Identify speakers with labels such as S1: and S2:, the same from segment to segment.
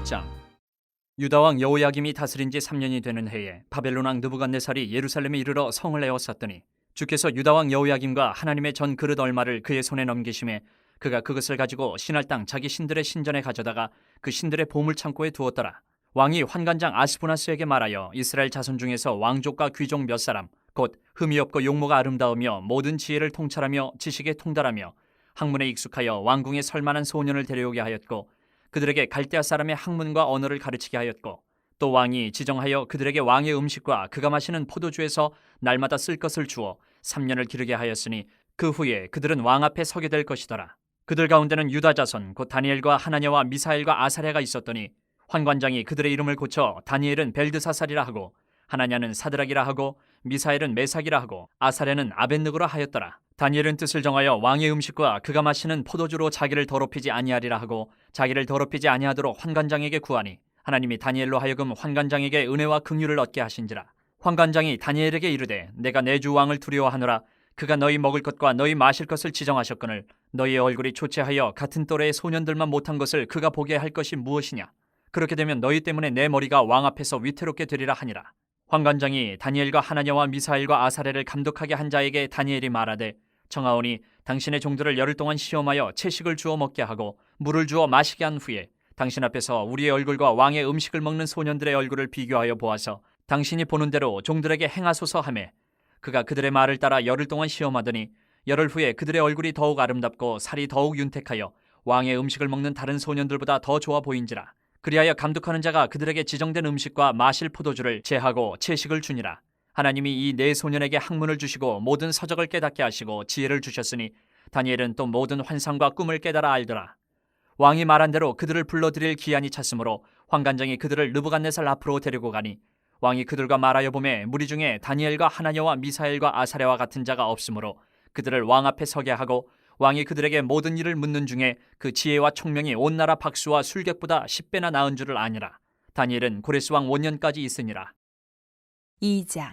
S1: 1장. 유다 왕 여호야김이 다스린 지 3년이 되는 해에 바벨론 왕 느부갓네살이 예루살렘에 이르러 성을 에워쌌더니 주께서 유다 왕 여호야김과 하나님의 전 그릇 얼마를 그의 손에 넘기심에 그가 그것을 가지고 신할 땅 자기 신들의 신전에 가져다가 그 신들의 보물 창고에 두었더라. 왕이 환관장 아스부나스에게 말하여 이스라엘 자손 중에서 왕족과 귀족 몇 사람 곧 흠이 없고 용모가 아름다우며 모든 지혜를 통찰하며 지식에 통달하며 학문에 익숙하여 왕궁에 설만한 소년을 데려오게 하였고 그들에게 갈대아 사람의 학문과 언어를 가르치게 하였고 또 왕이 지정하여 그들에게 왕의 음식과 그가 마시는 포도주에서 날마다 쓸 것을 주어 3년을 기르게 하였으니 그 후에 그들은 왕 앞에 서게 될 것이더라. 그들 가운데는 유다 자손 곧 다니엘과 하나냐와 미사엘과 아사랴가 있었더니 환관장이 그들의 이름을 고쳐 다니엘은 벨드사살이라 하고 하나냐는 사드락이라 하고 미사엘은 메삭이라 하고 아사랴는 아벳느고라 하였더라. 다니엘은 뜻을 정하여 왕의 음식과 그가 마시는 포도주로 자기를 더럽히지 아니하리라 하고 자기를 더럽히지 아니하도록 환관장에게 구하니 하나님이 다니엘로 하여금 환관장에게 은혜와 긍휼을 얻게 하신지라. 환관장이 다니엘에게 이르되 내가 내 주 왕을 두려워하노라. 그가 너희 먹을 것과 너희 마실 것을 지정하셨거늘 너희의 얼굴이 초췌하여 같은 또래의 소년들만 못한 것을 그가 보게 할 것이 무엇이냐. 그렇게 되면 너희 때문에 내 머리가 왕 앞에서 위태롭게 되리라 하니라. 환관장이 다니엘과 하나냐와 미사엘과 아사랴를 감독하게 한 자에게 다니엘이 말하되 청하오니 당신의 종들을 열흘 동안 시험하여 채식을 주어 먹게 하고 물을 주어 마시게 한 후에 당신 앞에서 우리의 얼굴과 왕의 음식을 먹는 소년들의 얼굴을 비교하여 보아서 당신이 보는 대로 종들에게 행하소서 하매 그가 그들의 말을 따라 열흘 동안 시험하더니 열흘 후에 그들의 얼굴이 더욱 아름답고 살이 더욱 윤택하여 왕의 음식을 먹는 다른 소년들보다 더 좋아 보인지라. 그리하여 감독하는 자가 그들에게 지정된 음식과 마실 포도주를 제하고 채식을 주니라. 하나님이 이 네 소년에게 학문을 주시고 모든 서적을 깨닫게 하시고 지혜를 주셨으니 다니엘은 또 모든 환상과 꿈을 깨달아 알더라. 왕이 말한 대로 그들을 불러들일 기한이 찼으므로 환관장이 그들을 느부갓네살 앞으로 데리고 가니 왕이 그들과 말하여 보매 무리 중에 다니엘과 하나냐와 미사엘과 아사랴와 같은 자가 없으므로 그들을 왕 앞에 서게 하고 왕이 그들에게 모든 일을 묻는 중에 그 지혜와 총명이 온 나라 박수와 술객보다 10배나 나은 줄을 아니라. 다니엘은 고레스 왕 5년까지 있으니라.
S2: 2장.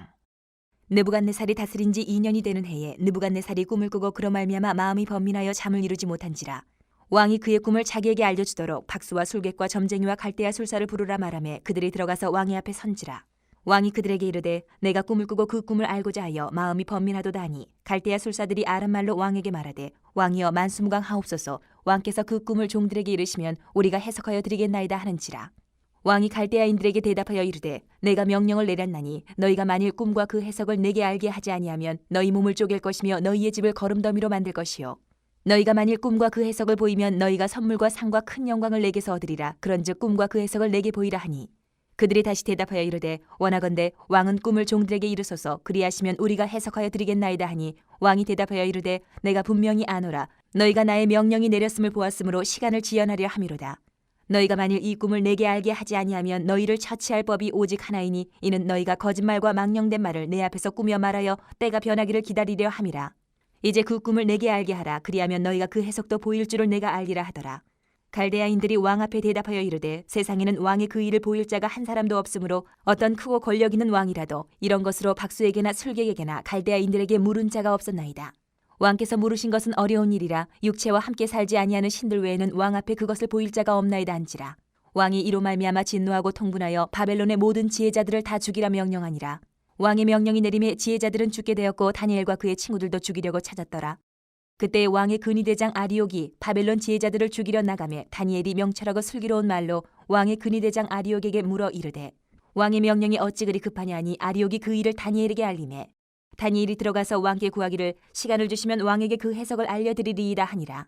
S2: 느부갓네살이 다스린 지 2년이 되는 해에 느부갓네살이 꿈을 꾸고 그로 말미암아 마음이 번민하여 잠을 이루지 못한지라. 왕이 그의 꿈을 자기에게 알려주도록 박수와 술객과 점쟁이와 갈대아 술사를 부르라 말하매 그들이 들어가서 왕의 앞에 선지라. 왕이 그들에게 이르되 내가 꿈을 꾸고 그 꿈을 알고자 하여 마음이 번민하도다 하니 갈대아 술사들이 아람말로 왕에게 말하되 왕이여 만수무강하옵소서. 왕께서 그 꿈을 종들에게 이르시면 우리가 해석하여 드리겠나이다 하는지라. 왕이 갈대아인들에게 대답하여 이르되 내가 명령을 내렸나니 너희가 만일 꿈과 그 해석을 내게 알게 하지 아니하면 너희 몸을 쪼갤 것이며 너희의 집을 거름더미로 만들 것이요 너희가 만일 꿈과 그 해석을 보이면 너희가 선물과 상과 큰 영광을 내게서 얻으리라. 그런즉 꿈과 그 해석을 내게 보이라 하니 그들이 다시 대답하여 이르되 원하건대 왕은 꿈을 종들에게 이르소서. 그리하시면 우리가 해석하여 드리겠나이다 하니 왕이 대답하여 이르되 내가 분명히 아노라. 너희가 나의 명령이 내렸음을 보았으므로 시간을 지연하려 함이로다. 너희가 만일 이 꿈을 내게 알게 하지 아니하면 너희를 처치할 법이 오직 하나이니 이는 너희가 거짓말과 망령된 말을 내 앞에서 꾸며 말하여 때가 변하기를 기다리려 함이라. 이제 그 꿈을 내게 알게 하라. 그리하면 너희가 그 해석도 보일 줄을 내가 알리라 하더라. 갈대아인들이 왕 앞에 대답하여 이르되 세상에는 왕의 그 일을 보일 자가 한 사람도 없으므로 어떤 크고 권력 있는 왕이라도 이런 것으로 박수에게나 술객에게나 갈대아인들에게 물은 자가 없었나이다. 왕께서 물으신 것은 어려운 일이라 육체와 함께 살지 아니하는 신들 외에는 왕 앞에 그것을 보일 자가 없나이다 한지라. 왕이 이로 말미암아 진노하고 통분하여 바벨론의 모든 지혜자들을 다 죽이라 명령하니라. 왕의 명령이 내림에 지혜자들은 죽게 되었고 다니엘과 그의 친구들도 죽이려고 찾았더라. 그때 왕의 근위대장 아리옥이 바벨론 지혜자들을 죽이려 나가매 다니엘이 명철하고 슬기로운 말로 왕의 근위대장 아리옥에게 물어 이르되 왕의 명령이 어찌 그리 급하냐 하니 아리옥이 그 일을 다니엘에게 알리매 다니엘이 들어가서 왕께 구하기를 시간을 주시면 왕에게 그 해석을 알려드리리이다 하니라.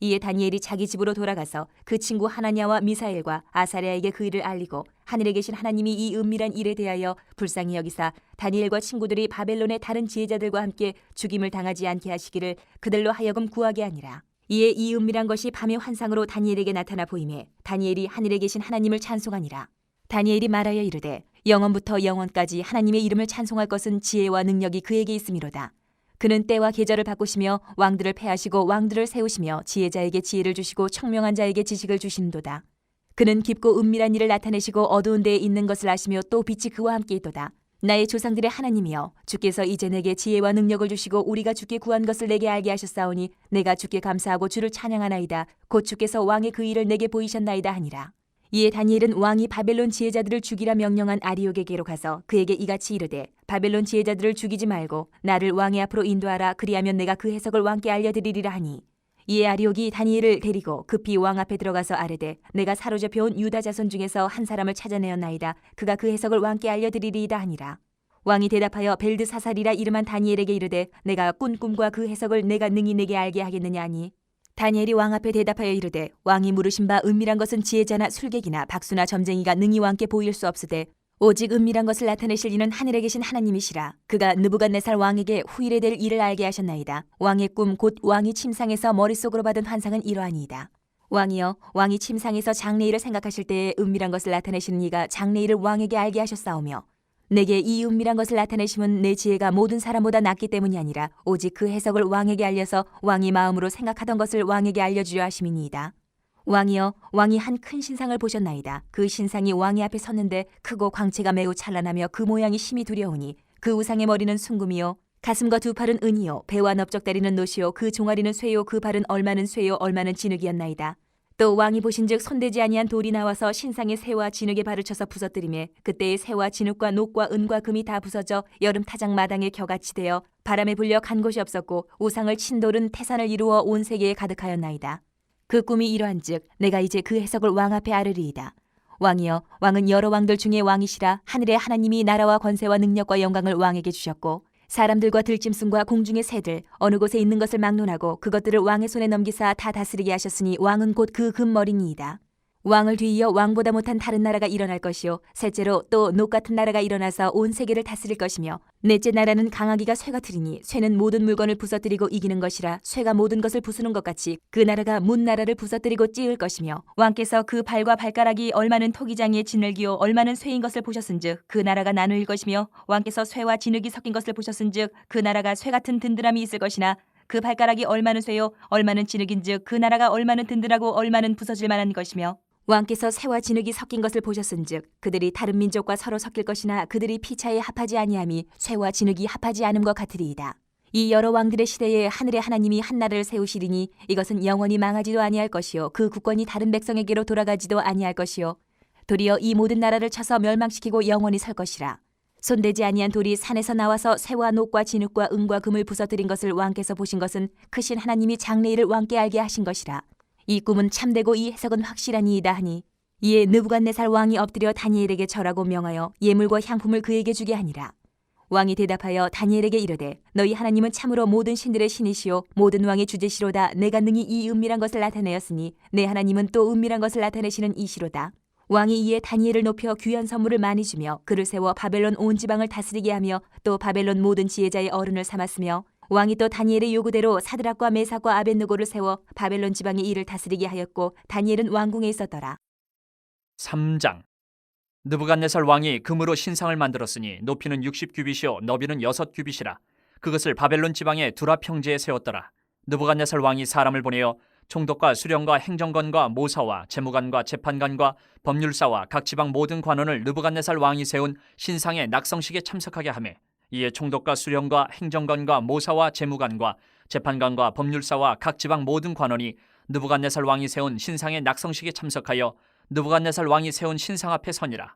S2: 이에 다니엘이 자기 집으로 돌아가서 그 친구 하나냐와 미사엘과 아사랴에게 그 일을 알리고 하늘에 계신 하나님이 이 은밀한 일에 대하여 불쌍히 여기사 다니엘과 친구들이 바벨론의 다른 지혜자들과 함께 죽임을 당하지 않게 하시기를 그들로 하여금 구하게 하니라. 이에 이 은밀한 것이 밤의 환상으로 다니엘에게 나타나 보이매 다니엘이 하늘에 계신 하나님을 찬송하니라. 다니엘이 말하여 이르되 영원부터 영원까지 하나님의 이름을 찬송할 것은 지혜와 능력이 그에게 있음이로다. 그는 때와 계절을 바꾸시며 왕들을 패하시고 왕들을 세우시며 지혜자에게 지혜를 주시고 청명한 자에게 지식을 주시는도다. 그는 깊고 은밀한 일을 나타내시고 어두운 데에 있는 것을 아시며 또 빛이 그와 함께 있도다. 나의 조상들의 하나님이여 주께서 이제 내게 지혜와 능력을 주시고 우리가 주께 구한 것을 내게 알게 하셨사오니 내가 주께 감사하고 주를 찬양하나이다. 곧 주께서 왕의 그 일을 내게 보이셨나이다 하니라. 이에 다니엘은 왕이 바벨론 지혜자들을 죽이라 명령한 아리옥에게로 가서 그에게 이같이 이르되 바벨론 지혜자들을 죽이지 말고 나를 왕의 앞으로 인도하라. 그리하면 내가 그 해석을 왕께 알려드리리라 하니 이에 아리옥이 다니엘을 데리고 급히 왕 앞에 들어가서 아뢰되 내가 사로잡혀온 유다 자손 중에서 한 사람을 찾아내었나이다. 그가 그 해석을 왕께 알려드리리이다 하니라. 왕이 대답하여 벨드사살이라 이름한 다니엘에게 이르되 내가 꾼 꿈과 그 해석을 내가 능히 내게 알게 하겠느냐 하니 다니엘이 왕 앞에 대답하여 이르되 왕이 물으신 바 은밀한 것은 지혜자나 술객이나 박수나 점쟁이가 능히 왕께 보일 수 없으되 오직 은밀한 것을 나타내실 이는 하늘에 계신 하나님이시라. 그가 느부갓네살 왕에게 후일에 될 일을 알게 하셨나이다. 왕의 꿈 곧 왕이 침상에서 머릿속으로 받은 환상은 이러하니이다. 왕이여 왕이 침상에서 장래일을 생각하실 때에 은밀한 것을 나타내시는 이가 장래일을 왕에게 알게 하셨사오며 내게 이 은밀한 것을 나타내심은 내 지혜가 모든 사람보다 낫기 때문이 아니라 오직 그 해석을 왕에게 알려서 왕이 마음으로 생각하던 것을 왕에게 알려주려 하심이니이다. 왕이여 왕이 한 큰 신상을 보셨나이다. 그 신상이 왕의 앞에 섰는데 크고 광채가 매우 찬란하며 그 모양이 심히 두려우니 그 우상의 머리는 순금이요 가슴과 두 팔은 은이요 배와 넓적다리는 노시요 그 종아리는 쇠요 그 발은 얼마는 쇠요 얼마는 진흙이었나이다. 또 왕이 보신즉 손대지 아니한 돌이 나와서 신상의 새와 진흙에 발을 쳐서 부서뜨리매 그때의 새와 진흙과 녹과 은과 금이 다 부서져 여름 타작 마당에 겨같이 되어 바람에 불려 간 곳이 없었고 우상을 친 돌은 태산을 이루어 온 세계에 가득하였나이다. 그 꿈이 이러한즉 내가 이제 그 해석을 왕 앞에 아뢰리이다. 왕이여 왕은 여러 왕들 중에 왕이시라. 하늘의 하나님이 나라와 권세와 능력과 영광을 왕에게 주셨고 사람들과 들짐승과 공중의 새들 어느 곳에 있는 것을 막론하고 그것들을 왕의 손에 넘기사 다 다스리게 하셨으니 왕은 곧 그 금머리니이다. 왕을 뒤이어 왕보다 못한 다른 나라가 일어날 것이요 셋째로 또 녹 같은 나라가 일어나서 온 세계를 다스릴 것이며 넷째 나라는 강하기가 쇠 같으리니 쇠는 모든 물건을 부서뜨리고 이기는 것이라 쇠가 모든 것을 부수는 것 같이 그 나라가 문 나라를 부서뜨리고 찌을 것이며 왕께서 그 발과 발가락이 얼마는 토기장이의 진흙이요 얼마는 쇠인 것을 보셨은즉 그 나라가 나누일 것이며 왕께서 쇠와 진흙이 섞인 것을 보셨은즉 그 나라가 쇠 같은 든든함이 있을 것이나 그 발가락이 얼마는 쇠요 얼마는 진흙인즉 그 나라가 얼마는 든든하고 얼마는 부서질 만한 것이며 왕께서 새와 진흙이 섞인 것을 보셨은즉 그들이 다른 민족과 서로 섞일 것이나 그들이 피차에 합하지 아니함이 새와 진흙이 합하지 않음과 같으리이다. 이 여러 왕들의 시대에 하늘의 하나님이 한 나라를 세우시리니 이것은 영원히 망하지도 아니할 것이요 그 국권이 다른 백성에게로 돌아가지도 아니할 것이요 도리어 이 모든 나라를 쳐서 멸망시키고 영원히 설 것이라. 손대지 아니한 돌이 산에서 나와서 새와 녹과 진흙과 은과 금을 부서뜨린 것을 왕께서 보신 것은 크신 하나님이 장래일을 왕께 알게 하신 것이라. 이 꿈은 참되고 이 해석은 확실하니이다 하니 이에 느부갓네살 왕이 엎드려 다니엘에게 절하고 명하여 예물과 향품을 그에게 주게 하니라. 왕이 대답하여 다니엘에게 이르되 너희 하나님은 참으로 모든 신들의 신이시요 모든 왕의 주제시로다. 내가 능히 이 은밀한 것을 나타내었으니 내 하나님은 또 은밀한 것을 나타내시는 이시로다. 왕이 이에 다니엘을 높여 귀한 선물을 많이 주며 그를 세워 바벨론 온 지방을 다스리게 하며 또 바벨론 모든 지혜자의 어른을 삼았으며 왕이 또 다니엘의 요구대로 사드락과 메삭과 아벳느고를 세워 바벨론 지방의 일을 다스리게 하였고 다니엘은 왕궁에 있었더라.
S1: 3장. 느부갓네살 왕이 금으로 신상을 만들었으니 높이는 60규빗이요 너비는 6규빗이라. 그것을 바벨론 지방의 두라 평지에 세웠더라. 느부갓네살 왕이 사람을 보내어 총독과 수령과 행정관과 모사와 재무관과 재판관과 법률사와 각 지방 모든 관원을 느부갓네살 왕이 세운 신상의 낙성식에 참석하게 하매 이에 총독과 수령과 행정관과 모사와 재무관과 재판관과 법률사와 각 지방 모든 관원이 느부갓네살 왕이 세운 신상의 낙성식에 참석하여 느부갓네살 왕이 세운 신상 앞에 서니라.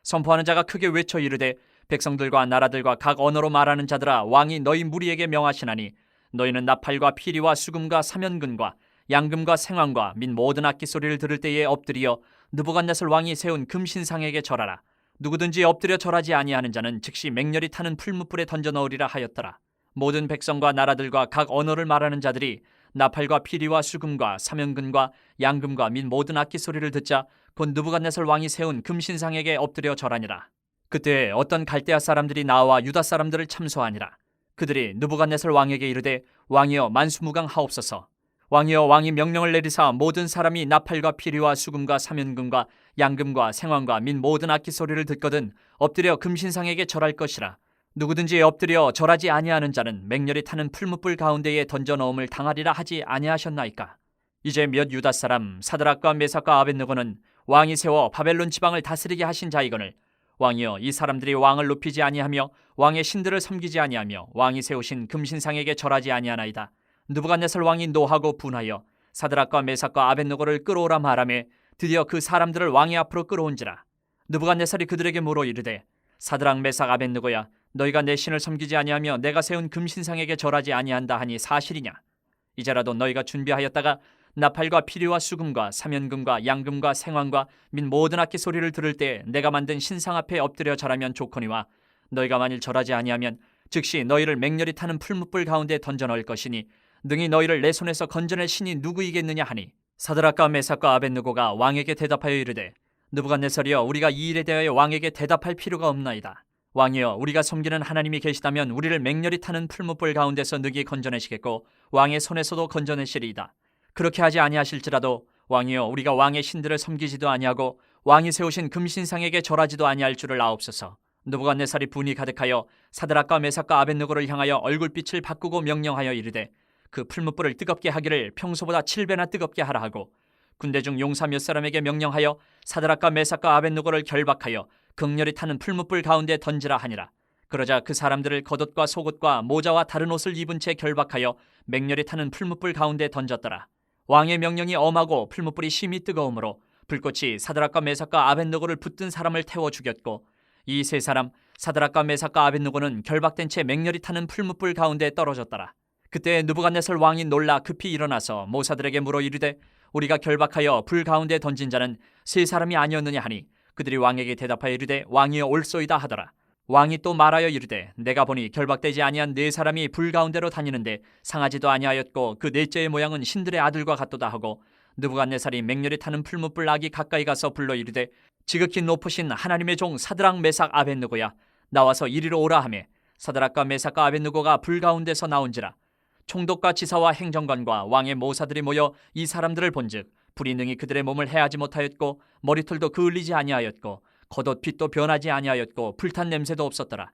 S1: 선포하는 자가 크게 외쳐 이르되 백성들과 나라들과 각 언어로 말하는 자들아 왕이 너희 무리에게 명하시나니 너희는 나팔과 피리와 수금과 사면근과 양금과 생황과 및 모든 악기 소리를 들을 때에 엎드려 느부갓네살 왕이 세운 금신상에게 절하라. 누구든지 엎드려 절하지 아니하는 자는 즉시 맹렬히 타는 풀무불에 던져 넣으리라 하였더라. 모든 백성과 나라들과 각 언어를 말하는 자들이 나팔과 피리와 수금과 사면근과 양금과 및 모든 악기 소리를 듣자 곧 느부갓네살 왕이 세운 금신상에게 엎드려 절하니라. 그때 어떤 갈대아 사람들이 나와 유다 사람들을 참소하니라. 그들이 느부갓네살 왕에게 이르되 왕이여 만수무강하옵소서. 왕이여 왕이 명령을 내리사 모든 사람이 나팔과 피리와 수금과 사면금과 양금과 생황과 및 모든 악기 소리를 듣거든 엎드려 금신상에게 절할 것이라. 누구든지 엎드려 절하지 아니하는 자는 맹렬히 타는 풀무불 가운데에 던져 넣음을 당하리라 하지 아니하셨나이까. 이제 몇 유다 사람 사드락과 메삭과 아벳느고는 왕이 세워 바벨론 지방을 다스리게 하신 자이거늘 왕이여 이 사람들이 왕을 높이지 아니하며 왕의 신들을 섬기지 아니하며 왕이 세우신 금신상에게 절하지 아니하나이다. 느부갓네살 왕이 노하고 분하여 사드락과 메삭과 아벳느고를 끌어오라 말하매 드디어 그 사람들을 왕의 앞으로 끌어온지라. 느부갓네살이 그들에게 물어 이르되 사드락 메삭 아벳느고야 너희가 내 신을 섬기지 아니하며 내가 세운 금신상에게 절하지 아니한다 하니 사실이냐? 이제라도 너희가 준비하였다가 나팔과 피리와 수금과 사면금과 양금과 생황과 및 모든 악기 소리를 들을 때 내가 만든 신상 앞에 엎드려 절하면 좋거니와 너희가 만일 절하지 아니하면 즉시 너희를 맹렬히 타는 풀무불 가운데 던져 넣을 것이니 능히 너희를 내 손에서 건져낼 신이 누구이겠느냐 하니 사드락과 메삭과 아벳느고가 왕에게 대답하여 이르되 느부갓네살이여 우리가 이 일에 대하여 왕에게 대답할 필요가 없나이다. 왕이여 우리가 섬기는 하나님이 계시다면 우리를 맹렬히 타는 풀무불 가운데서 능히 건져내시겠고 왕의 손에서도 건져내시리이다. 그렇게 하지 아니하실지라도 왕이여 우리가 왕의 신들을 섬기지도 아니하고 왕이 세우신 금신상에게 절하지도 아니할 줄을 아옵소서. 느부갓네살이 분이 가득하여 사드락과 메삭과 아벳느고를 향하여 얼굴빛을 바꾸고 명령하여 이르되 그 풀무불을 뜨겁게 하기를 평소보다 7배나 뜨겁게 하라 하고 군대 중 용사 몇 사람에게 명령하여 사드락과 메삭과 아벳느고를 결박하여 극렬히 타는 풀무불 가운데 던지라 하니라. 그러자 그 사람들을 겉옷과 속옷과 모자와 다른 옷을 입은 채 결박하여 맹렬히 타는 풀무불 가운데 던졌더라. 왕의 명령이 엄하고 풀무불이 심히 뜨거우므로 불꽃이 사드락과 메삭과 아벳느고를 붙든 사람을 태워 죽였고 이 세 사람 사드락과 메삭과 아벳느고는 결박된 채 맹렬히 타는 풀무불 가운데 떨어졌더라. 그때 느부갓네살 왕이 놀라 급히 일어나서 모사들에게 물어 이르되 우리가 결박하여 불 가운데 던진 자는 세 사람이 아니었느냐 하니 그들이 왕에게 대답하여 이르되 왕이여 옳소이다 하더라. 왕이 또 말하여 이르되 내가 보니 결박되지 아니한 네 사람이 불 가운데로 다니는데 상하지도 아니하였고 그 넷째의 모양은 신들의 아들과 같도다 하고 느부갓네살이 맹렬히 타는 풀무불 악이 가까이 가서 불러 이르되 지극히 높으신 하나님의 종 사드락 메삭 아벳느고야 나와서 이리로 오라 하매 사드락과 메삭과 아벳느고가 불 가운데서 나온지라. 총독과 지사와 행정관과 왕의 모사들이 모여 이 사람들을 본즉 불이 능히 그들의 몸을 해하지 못하였고 머리털도 그을리지 아니하였고 겉옷 빛도 변하지 아니하였고 불탄 냄새도 없었더라.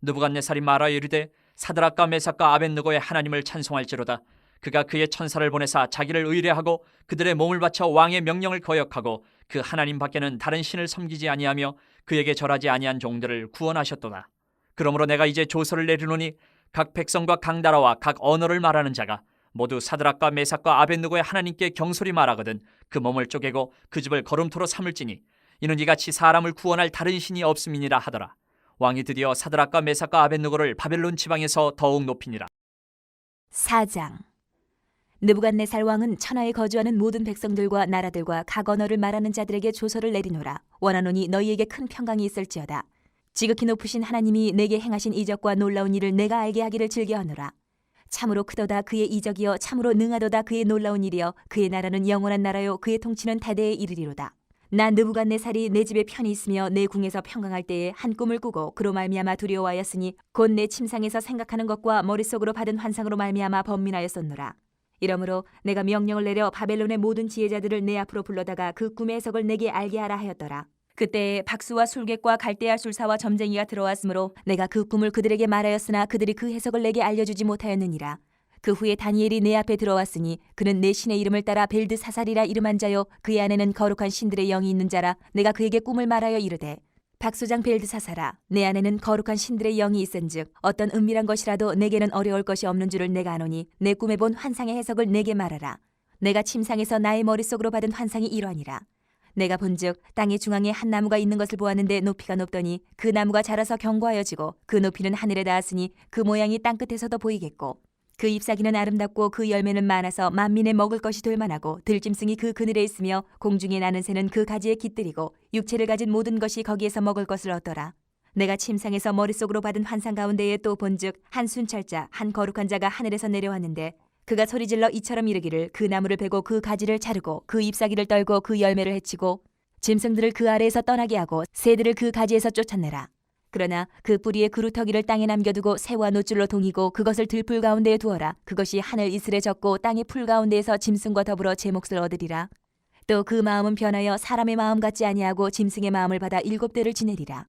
S1: 느부갓네살이 말하여 이르되 사드락과 메삭과 아벳느고의 하나님을 찬송할지로다. 그가 그의 천사를 보내사 자기를 의뢰하고 그들의 몸을 바쳐 왕의 명령을 거역하고 그 하나님 밖에는 다른 신을 섬기지 아니하며 그에게 절하지 아니한 종들을 구원하셨도다. 그러므로 내가 이제 조서를 내리노니 각 백성과 각 나라와 각 언어를 말하는 자가 모두 사드락과 메삭과 아벳느고의 하나님께 경솔히 말하거든 그 몸을 쪼개고 그 집을 거름토로 삼을지니 이는 이같이 사람을 구원할 다른 신이 없음이니라 하더라. 왕이 드디어 사드락과 메삭과 아벳느고를 바벨론 지방에서 더욱 높이니라.
S2: 4장. 느부갓네살 왕은 천하에 거주하는 모든 백성들과 나라들과 각 언어를 말하는 자들에게 조서를 내리노라. 원하노니 너희에게 큰 평강이 있을지어다. 지극히 높으신 하나님이 내게 행하신 이적과 놀라운 일을 내가 알게 하기를 즐겨하노라. 참으로 크도다 그의 이적이여 참으로 능하도다 그의 놀라운 일이여 그의 나라는 영원한 나라요 그의 통치는 대대에 이르리로다. 나 느부갓네살이 내 집에 편히 있으며 내 궁에서 평강할 때에 한 꿈을 꾸고 그로 말미암아 두려워하였으니 곧 내 침상에서 생각하는 것과 머릿속으로 받은 환상으로 말미암아 번민하였었노라. 이러므로 내가 명령을 내려 바벨론의 모든 지혜자들을 내 앞으로 불러다가 그 꿈의 해석을 내게 알게 하라 하였더라. 그때 박수와 술객과 갈대아 술사와 점쟁이가 들어왔으므로 내가 그 꿈을 그들에게 말하였으나 그들이 그 해석을 내게 알려주지 못하였느니라. 그 후에 다니엘이 내 앞에 들어왔으니 그는 내 신의 이름을 따라 벨드사살이라 이름한 자요 그의 안에는 거룩한 신들의 영이 있는 자라. 내가 그에게 꿈을 말하여 이르되 박소장 벨드사살아 내 안에는 거룩한 신들의 영이 있은즉 어떤 은밀한 것이라도 내게는 어려울 것이 없는 줄을 내가 아노니 내 꿈에 본 환상의 해석을 내게 말하라. 내가 침상에서 나의 머릿속으로 받은 환상이 이러하니라. 내가 본즉 땅의 중앙에 한 나무가 있는 것을 보았는데 높이가 높더니 그 나무가 자라서 견고하여지고 그 높이는 하늘에 닿았으니 그 모양이 땅끝에서도 보이겠고 그 잎사귀는 아름답고 그 열매는 많아서 만민의 먹을 것이 될 만하고 들짐승이 그 그늘에 있으며 공중에 나는 새는 그 가지에 깃들이고 육체를 가진 모든 것이 거기에서 먹을 것을 얻더라. 내가 침상에서 머릿속으로 받은 환상 가운데에 또 본즉 한 순찰자 한 거룩한 자가 하늘에서 내려왔는데 그가 소리질러 이처럼 이르기를 그 나무를 베고 그 가지를 자르고 그 잎사귀를 떨고 그 열매를 해치고 짐승들을 그 아래에서 떠나게 하고 새들을 그 가지에서 쫓아내라. 그러나 그 뿌리의 그루터기를 땅에 남겨두고 새와 노줄로 동이고 그것을 들풀 가운데에 두어라. 그것이 하늘 이슬에 젖고 땅의 풀 가운데에서 짐승과 더불어 제 몫을 얻으리라. 또 그 마음은 변하여 사람의 마음 같지 아니하고 짐승의 마음을 받아 7대를 지내리라.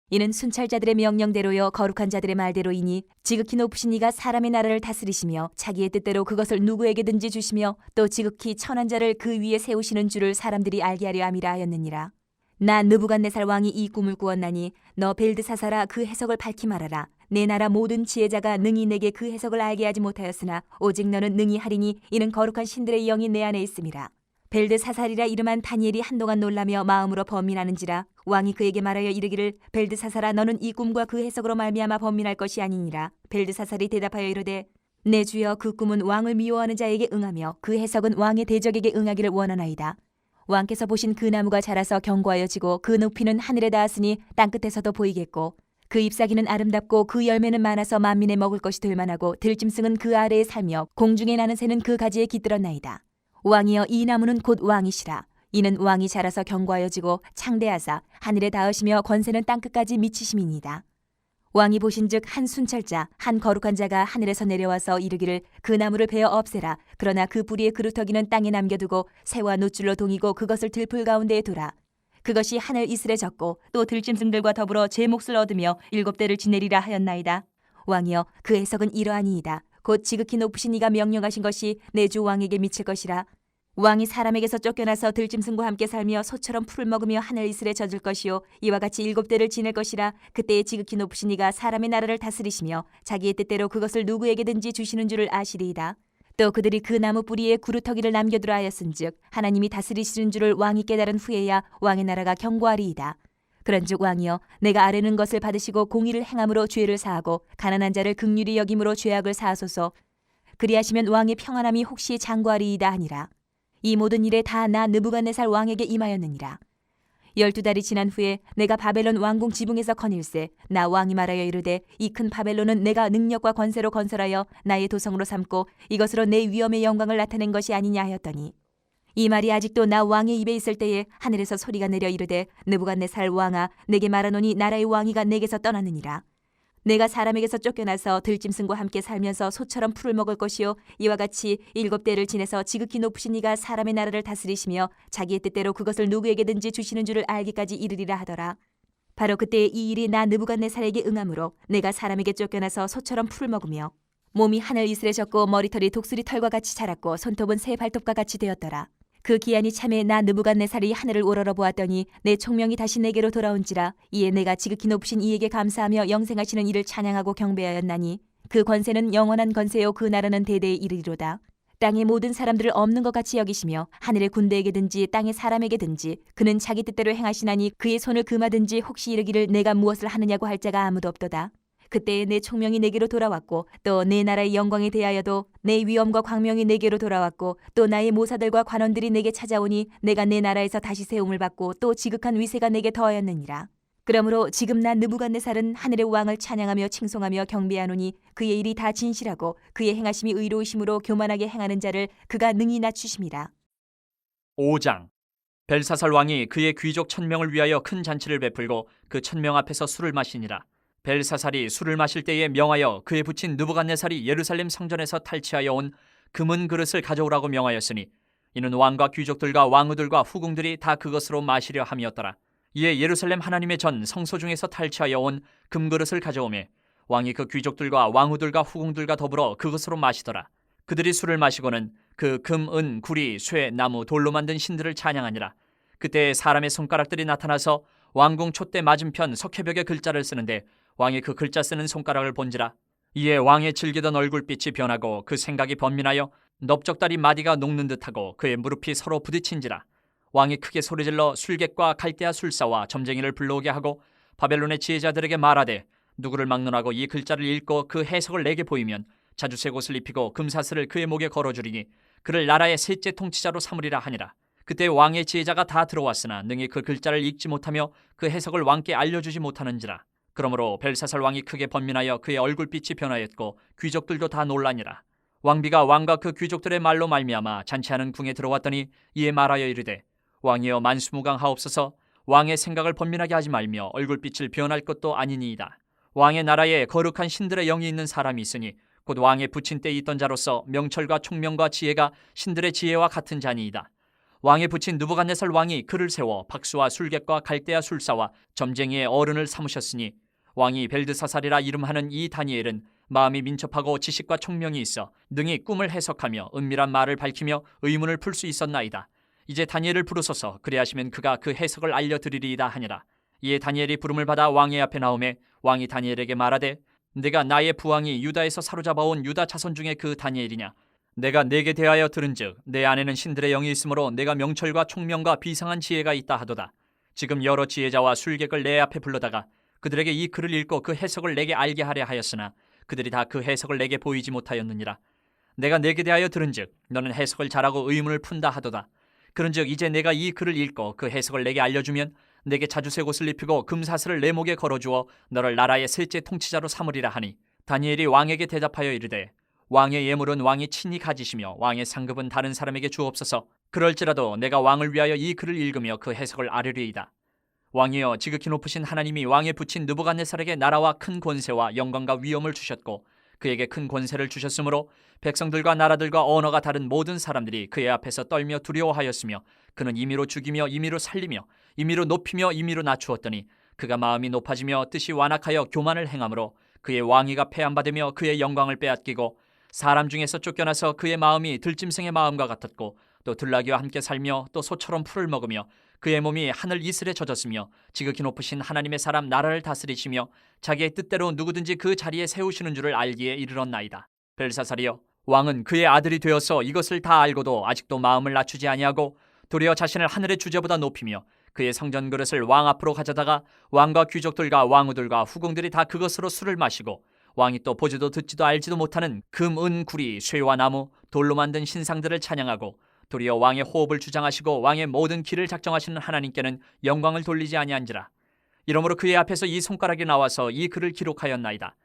S2: 이는 순찰자들의 명령대로요 거룩한 자들의 말대로이니 지극히 높으신 이가 사람의 나라를 다스리시며 자기의 뜻대로 그것을 누구에게든지 주시며 또 지극히 천한 자를 그 위에 세우시는 줄을 사람들이 알게 하려 함이라 하였느니라. 나 느부갓네살 왕이 이 꿈을 꾸었나니 너 벨드사살아 그 해석을 밝히 말하라. 내 나라 모든 지혜자가 능히 내게 그 해석을 알게 하지 못하였으나 오직 너는 능히 하리니 이는 거룩한 신들의 영이 내 안에 있음이라. 벨드사살이라 이름한 다니엘이 한동안 놀라며 마음으로 번민하는지라 왕이 그에게 말하여 이르기를 벨드사살아 너는 이 꿈과 그 해석으로 말미암아 번민할 것이 아니니라. 벨드사살이 대답하여 이르되 내 주여 그 꿈은 왕을 미워하는 자에게 응하며 그 해석은 왕의 대적에게 응하기를 원하나이다. 왕께서 보신 그 나무가 자라서 견고하여 지고 그 높이는 하늘에 닿았으니 땅끝에서도 보이겠고 그 잎사귀는 아름답고 그 열매는 많아서 만민에 먹을 것이 될 만하고 들짐승은 그 아래에 살며 공중에 나는 새는 그 가지에 깃들었나이다. 왕이여 이 나무는 곧 왕이시라. 이는 왕이 자라서 견고하여지고 창대하사 하늘에 닿으시며 권세는 땅끝까지 미치심이니이다. 왕이 보신즉 한 순찰자 한 거룩한 자가 하늘에서 내려와서 이르기를 그 나무를 베어 없애라. 그러나 그 뿌리의 그루터기는 땅에 남겨두고 새와 노줄로 동이고 그것을 들풀 가운데에 두라. 그것이 하늘 이슬에 젖고 또 들짐승들과 더불어 제 몫을 얻으며 7대를 지내리라 하였나이다. 왕이여 그 해석은 이러하니이다. 곧 지극히 높으신 이가 명령하신 것이 내 주 왕에게 미칠 것이라. 왕이 사람에게서 쫓겨나서 들짐승과 함께 살며 소처럼 풀을 먹으며 하늘 이슬에 젖을 것이요 이와 같이 7대를 지낼 것이라. 그때에 지극히 높으신 이가 사람의 나라를 다스리시며 자기의 뜻대로 그것을 누구에게든지 주시는 줄을 아시리이다. 또 그들이 그 나무 뿌리에 구루터기를 남겨두라 하였은즉 하나님이 다스리시는 줄을 왕이 깨달은 후에야 왕의 나라가 견고하리이다. 그런즉 왕이여 내가 아뢰는 것을 받으시고 공의를 행함으로 죄를 사하고 가난한 자를 긍휼히 여김으로 죄악을 사하소서. 그리하시면 왕의 평안함이 혹시 장구하리이다 하니라. 이 모든 일에 다 나 느부갓네살 왕에게 임하였느니라. 12달이 지난 후에 내가 바벨론 왕궁 지붕에서 거닐세 나 왕이 말하여 이르되 이 큰 바벨론은 내가 능력과 권세로 건설하여 나의 도성으로 삼고 이것으로 내 위엄의 영광을 나타낸 것이 아니냐 하였더니 이 말이 아직도 나 왕의 입에 있을 때에 하늘에서 소리가 내려 이르되 느부갓네살 왕아 내게 말하노니 나라의 왕위가 내게서 떠났느니라. 내가 사람에게서 쫓겨나서 들짐승과 함께 살면서 소처럼 풀을 먹을 것이요 이와 같이 7대를 지내서 지극히 높으신 이가 사람의 나라를 다스리시며 자기의 뜻대로 그것을 누구에게든지 주시는 줄을 알기까지 이르리라 하더라. 바로 그때 이 일이 나 느부갓네살에게 응함으로 내가 사람에게 쫓겨나서 소처럼 풀을 먹으며 몸이 하늘 이슬에 젖고 머리털이 독수리 털과 같이 자랐고 손톱은 새 발톱과 같이 되었더라. 그 기한이 참에 나 느부갓네살이 하늘을 우러러 보았더니 내 총명이 다시 내게로 돌아온지라. 이에 내가 지극히 높으신 이에게 감사하며 영생하시는 이를 찬양하고 경배하였나니 그 권세는 영원한 권세요 그 나라는 대대에 이르리로다. 땅의 모든 사람들을 없는 것 같이 여기시며 하늘의 군대에게든지 땅의 사람에게든지 그는 자기 뜻대로 행하시나니 그의 손을 금하든지 혹시 이르기를 내가 무엇을 하느냐고 할 자가 아무도 없도다. 그때에 내 총명이 내게로 돌아왔고 또 내 나라의 영광에 대하여도 내 위엄과 광명이 내게로 돌아왔고 또 나의 모사들과 관원들이 내게 찾아오니 내가 내 나라에서 다시 세움을 받고 또 지극한 위세가 내게 더하였느니라. 그러므로 지금 나 느부갓네살은 하늘의 왕을 찬양하며 칭송하며 경배하노니 그의 일이 다 진실하고 그의 행하심이 의로우심으로 교만하게 행하는 자를 그가 능히 낮추심이라.
S1: 5장. 벨사살 왕이 그의 귀족 1000명을 위하여 큰 잔치를 베풀고 그 1000명 앞에서 술을 마시니라. 벨사살이 술을 마실 때에 명하여 그의 부친 느부갓네살이 예루살렘 성전에서 탈취하여 온 금은 그릇을 가져오라고 명하였으니 이는 왕과 귀족들과 왕후들과 후궁들이 다 그것으로 마시려 함이었더라. 이에 예루살렘 하나님의 전 성소 중에서 탈취하여 온 금그릇을 가져오매 왕이 그 귀족들과 왕후들과 후궁들과 더불어 그것으로 마시더라. 그들이 술을 마시고는 그 금, 은, 구리, 쇠, 나무, 돌로 만든 신들을 찬양하니라. 그때 사람의 손가락들이 나타나서 왕궁 촛대 맞은편 석회벽에 글자를 쓰는데 왕이 그 글자 쓰는 손가락을 본지라. 이에 왕의 즐기던 얼굴빛이 변하고 그 생각이 번민하여 넓적다리 마디가 녹는 듯하고 그의 무릎이 서로 부딪힌지라. 왕이 크게 소리질러 술객과 갈대아 술사와 점쟁이를 불러오게 하고 바벨론의 지혜자들에게 말하되 누구를 막론하고 이 글자를 읽고 그 해석을 내게 보이면 자주색 옷을 입히고 금사슬을 그의 목에 걸어주리니 그를 나라의 셋째 통치자로 삼으리라 하니라. 그때 왕의 지혜자가 다 들어왔으나 능히 그 글자를 읽지 못하며 그 해석을 왕께 알려주지 못하는지라. 그러므로 벨사살 왕이 크게 번민하여 그의 얼굴빛이 변하였고 귀족들도 다 놀라니라. 왕비가 왕과 그 귀족들의 말로 말미암아 잔치하는 궁에 들어왔더니 이에 말하여 이르되 왕이여 만수무강하옵소서. 왕의 생각을 번민하게 하지 말며 얼굴빛을 변할 것도 아니니이다. 왕의 나라에 거룩한 신들의 영이 있는 사람이 있으니 곧 왕의 부친 때에 있던 자로서 명철과 총명과 지혜가 신들의 지혜와 같은 자니이다. 왕의 부친 느부갓네살 왕이 그를 세워 박수와 술객과 갈대아 술사와 점쟁이의 어른을 삼으셨으니 왕이 벨드사살이라 이름하는 이 다니엘은 마음이 민첩하고 지식과 총명이 있어 능히 꿈을 해석하며 은밀한 말을 밝히며 의문을 풀 수 있었나이다. 이제 다니엘을 부르소서. 그리하시면 그가 그 해석을 알려드리리이다 하니라. 이에 다니엘이 부름을 받아 왕의 앞에 나오매 왕이 다니엘에게 말하되 내가 나의 부왕이 유다에서 사로잡아온 유다 자손 중에 그 다니엘이냐. 내가 네게 대하여 들은즉 내 안에는 신들의 영이 있으므로 내가 명철과 총명과 비상한 지혜가 있다 하도다. 지금 여러 지혜자와 술객을 내 앞에 불러다가 그들에게 이 글을 읽고 그 해석을 내게 알게 하려 하였으나 그들이 다 그 해석을 내게 보이지 못하였느니라. 내가 네게 대하여 들은즉 너는 해석을 잘하고 의문을 푼다 하도다. 그런즉 이제 내가 이 글을 읽고 그 해석을 내게 알려주면 내게 자주색 옷을 입히고 금사슬을 내 목에 걸어주어 너를 나라의 셋째 통치자로 삼으리라 하니 다니엘이 왕에게 대답하여 이르되 왕의 예물은 왕이 친히 가지시며 왕의 상급은 다른 사람에게 주옵소서. 그럴지라도 내가 왕을 위하여 이 글을 읽으며 그 해석을 아뢰리이다. 왕이여 지극히 높으신 하나님이 왕에 붙인 느부갓네살에게 나라와 큰 권세와 영광과 위엄을 주셨고 그에게 큰 권세를 주셨으므로 백성들과 나라들과 언어가 다른 모든 사람들이 그의 앞에서 떨며 두려워하였으며 그는 임의로 죽이며 임의로 살리며 임의로 높이며 임의로 낮추었더니 그가 마음이 높아지며 뜻이 완악하여 교만을 행함으로 그의 왕위가 폐함받으며 그의 영광을 빼앗기고 사람 중에서 쫓겨나서 그의 마음이 들짐승의 마음과 같았고 또 들나귀와 함께 살며 또 소처럼 풀을 먹으며 그의 몸이 하늘 이슬에 젖었으며 지극히 높으신 하나님의 사람 나라를 다스리시며 자기의 뜻대로 누구든지 그 자리에 세우시는 줄을 알기에 이르렀나이다. 벨사살이여 왕은 그의 아들이 되어서 이것을 다 알고도 아직도 마음을 낮추지 아니하고 도리어 자신을 하늘의 주제보다 높이며 그의 성전 그릇을 왕 앞으로 가져다가 왕과 귀족들과 왕후들과 후궁들이 다 그것으로 술을 마시고 왕이 또 보지도 듣지도 알지도 못하는 금, 은, 구리, 쇠와 나무, 돌로 만든 신상들을 찬양하고 도리어 왕의 호흡을 주장하시고 왕의 모든 길을 작정하시는 하나님께는 영광을 돌리지 아니한지라. 이러므로 그의 앞에서 이 손가락이 나와서 이 글을 기록하였나이다.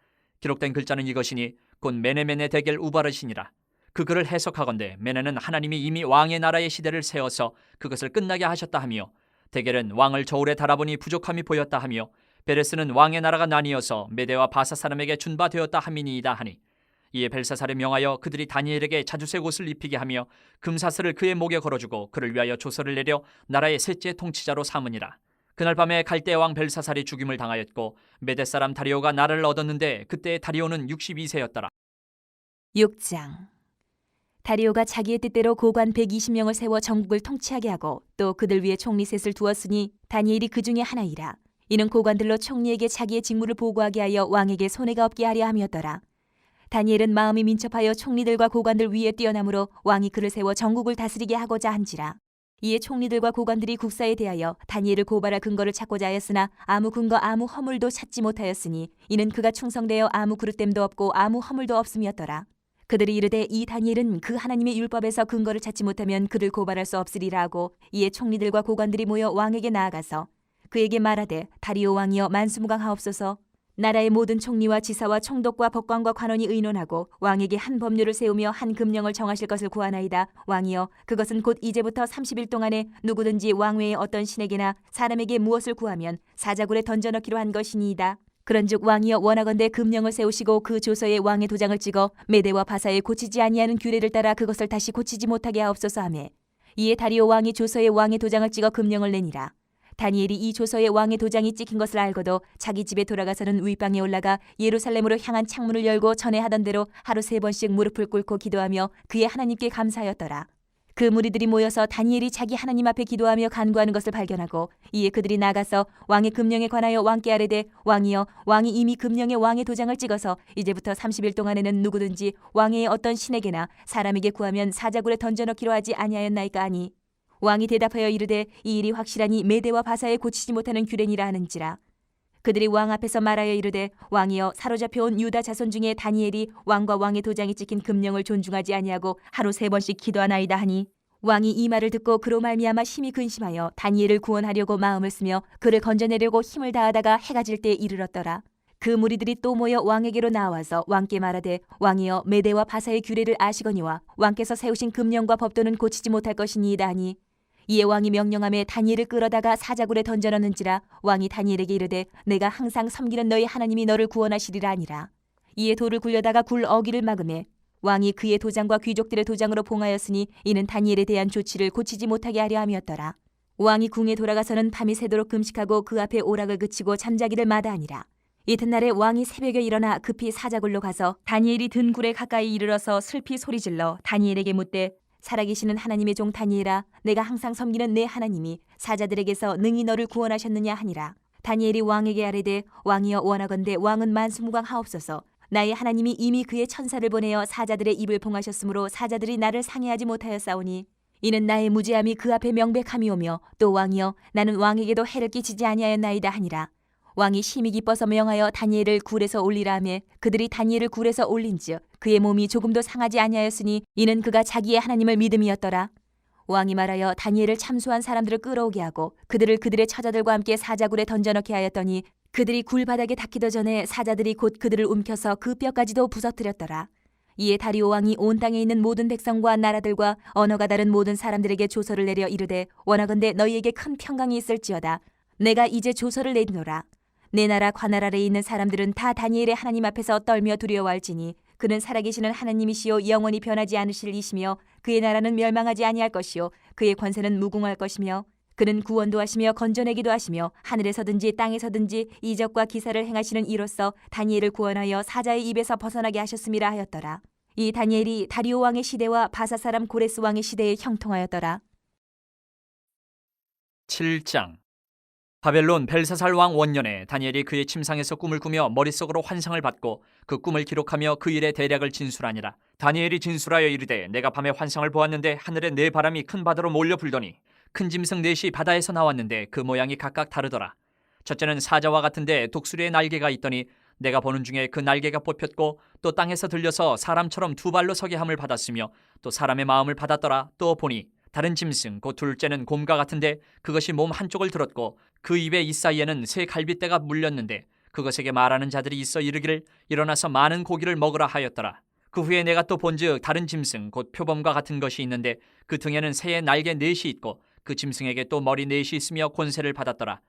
S1: 기록된 글자는 이것이니 곧 메네메네 데겔 우바르시니라. 그 글을 해석하건대 메네는 하나님이 이미 왕의 나라의 시대를 세워서 그것을 끝나게 하셨다 하며 데겔은 왕을 저울에 달아보니 부족함이 보였다 하며 베레스는 왕의 나라가 나뉘어서 메대와 바사 사람에게 준바되었다 함이니이다 하니 이에 벨사살에 명하여 그들이 다니엘에게 자주색 옷을 입히게 하며 금사슬을 그의 목에 걸어주고 그를 위하여 조서를 내려 나라의 셋째 통치자로 삼으니라. 그날 밤에 갈대 왕 벨사살이 죽임을 당하였고 메대 사람 다리오가 나라를 얻었는데 그때 다리오는 62세였더라.
S2: 6장. 다리오가 자기의 뜻대로 고관 120명을 세워 전국을 통치하게 하고 또 그들 위에 총리 셋을 두었으니 다니엘이 그 중에 하나이라. 이는 고관들로 총리에게 자기의 직무를 보고하게 하여 왕에게 손해가 없게 하려 함이었더라. 다니엘은 마음이 민첩하여 총리들과 고관들 위에 뛰어나므로 왕이 그를 세워 전국을 다스리게 하고자 한지라. 이에 총리들과 고관들이 국사에 대하여 다니엘을 고발할 근거를 찾고자 하였으나 아무 근거 아무 허물도 찾지 못하였으니 이는 그가 충성되어 아무 그릇됨도 없고 아무 허물도 없음이었더라. 그들이 이르되 이 다니엘은 그 하나님의 율법에서 근거를 찾지 못하면 그를 고발할 수 없으리라 하고 이에 총리들과 고관들이 모여 왕에게 나아가서 그에게 말하되 다리오 왕이여 만수무강하옵소서. 나라의 모든 총리와 지사와 총독과 법관과 관원이 의논하고 왕에게 한 법률을 세우며 한 금령을 정하실 것을 구하나이다. 왕이여 그것은 곧 이제부터 30일 동안에 누구든지 왕 외에 어떤 신에게나 사람에게 무엇을 구하면 사자굴에 던져넣기로 한 것이니이다. 그런즉 왕이여 원하건대 금령을 세우시고 그 조서에 왕의 도장을 찍어 메대와 바사에 고치지 아니하는 규례를 따라 그것을 다시 고치지 못하게 하옵소서 하매 이에 다리오 왕이 조서에 왕의 도장을 찍어 금령을 내니라. 다니엘이 이 조서에 왕의 도장이 찍힌 것을 알고도 자기 집에 돌아가서는 윗방에 올라가 예루살렘으로 향한 창문을 열고 전에 하던 대로 하루 3번씩 무릎을 꿇고 기도하며 그의 하나님께 감사하였더라. 그 무리들이 모여서 다니엘이 자기 하나님 앞에 기도하며 간구하는 것을 발견하고 이에 그들이 나가서 왕의 금령에 관하여 왕께 아뢰되 왕이여 왕이 이미 금령에 왕의 도장을 찍어서 이제부터 30일 동안에는 누구든지 왕의 어떤 신에게나 사람에게 구하면 사자굴에 던져넣기로 하지 아니하였나이까 하니 왕이 대답하여 이르되 이 일이 확실하니 메대와 바사에 고치지 못하는 규례니라 하는지라. 그들이 왕 앞에서 말하여 이르되 왕이여 사로잡혀온 유다 자손 중에 다니엘이 왕과 왕의 도장이 찍힌 금령을 존중하지 아니하고 하루 3번씩 기도하나이다 하니 왕이 이 말을 듣고 그로 말미암아 심히 근심하여 다니엘을 구원하려고 마음을 쓰며 그를 건져내려고 힘을 다하다가 해가 질 때에 이르렀더라. 그 무리들이 또 모여 왕에게로 나와서 왕께 말하되 왕이여 메대와 바사의 규례를 아시거니와 왕께서 세우신 금령과 법도는 고치지 못할 것이니이다 하니 이에 왕이 명령하며 다니엘을 끌어다가 사자굴에 던져넣는지라. 왕이 다니엘에게 이르되 내가 항상 섬기는 너희 하나님이 너를 구원하시리라 하니라. 이에 돌을 굴려다가 굴 어기를 막으매 왕이 그의 도장과 귀족들의 도장으로 봉하였으니 이는 다니엘에 대한 조치를 고치지 못하게 하려 함이었더라. 왕이 궁에 돌아가서는 밤이 새도록 금식하고 그 앞에 오락을 그치고 잠자기를 마다하니라. 이튿날에 왕이 새벽에 일어나 급히 사자굴로 가서 다니엘이 든 굴에 가까이 이르러서 슬피 소리질러 다니엘에게 묻되 살아계시는 하나님의 종 다니엘아 내가 항상 섬기는 내 하나님이 사자들에게서 능히 너를 구원하셨느냐 하니라. 다니엘이 왕에게 아뢰되 왕이여 원하건대 왕은 만수무강하옵소서. 나의 하나님이 이미 그의 천사를 보내어 사자들의 입을 봉하셨으므로 사자들이 나를 상해하지 못하였사오니 이는 나의 무죄함이 그 앞에 명백함이오며 또 왕이여 나는 왕에게도 해를 끼치지 아니하였나이다 하니라. 왕이 심히 기뻐서 명하여 다니엘을 굴에서 올리라 하며 그들이 다니엘을 굴에서 올린즉 그의 몸이 조금도 상하지 아니하였으니 이는 그가 자기의 하나님을 믿음이었더라. 왕이 말하여 다니엘을 참소한 사람들을 끌어오게 하고 그들을 그들의 처자들과 함께 사자굴에 던져넣게 하였더니 그들이 굴 바닥에 닿기도 전에 사자들이 곧 그들을 움켜서 그 뼈까지도 부서뜨렸더라. 이에 다리오 왕이 온 땅에 있는 모든 백성과 나라들과 언어가 다른 모든 사람들에게 조서를 내려 이르되 원하건대 너희에게 큰 평강이 있을지어다. 내가 이제 조서를 내리노라. 내 나라 관할 아래에 있는 사람들은 다 다니엘의 하나님 앞에서 떨며 두려워할지니 그는 살아계시는 하나님이시요 영원히 변하지 않으실 이시며 그의 나라는 멸망하지 아니할 것이요 그의 권세는 무궁할 것이며 그는 구원도 하시며 건져내기도 하시며 하늘에서든지 땅에서든지 이적과 기사를 행하시는 이로써 다니엘을 구원하여 사자의 입에서 벗어나게 하셨음이라 하였더라. 이 다니엘이 다리오 왕의 시대와 바사 사람 고레스 왕의 시대에 형통하였더라.
S1: 7장. 바벨론 벨사살 왕 원년에 다니엘이 그의 침상에서 꿈을 꾸며 머릿속으로 환상을 받고 그 꿈을 기록하며 그 일의 대략을 진술하니라. 다니엘이 진술하여 이르되 내가 밤에 환상을 보았는데 하늘에 네 바람이 큰 바다로 몰려 불더니 큰 짐승 넷이 바다에서 나왔는데 그 모양이 각각 다르더라. 첫째는 사자와 같은데 독수리의 날개가 있더니 내가 보는 중에 그 날개가 뽑혔고 또 땅에서 들려서 사람처럼 두 발로 서게 함을 받았으며 또 사람의 마음을 받았더라. 또 보니 다른 짐승 곧 둘째는 곰과 같은데 그것이 몸 한쪽을 들었고 그 입의 이 사이에는 새 갈빗대가 물렸는데 그것에게 말하는 자들이 있어 이르기를 일어나서 많은 고기를 먹으라 하였더라. 그 후에 내가 또 본즉 다른 짐승 곧 표범과 같은 것이 있는데 그 등에는 새의 날개 넷이 있고 그 짐승에게 또 머리 넷이 있으며 권세를 받았더라.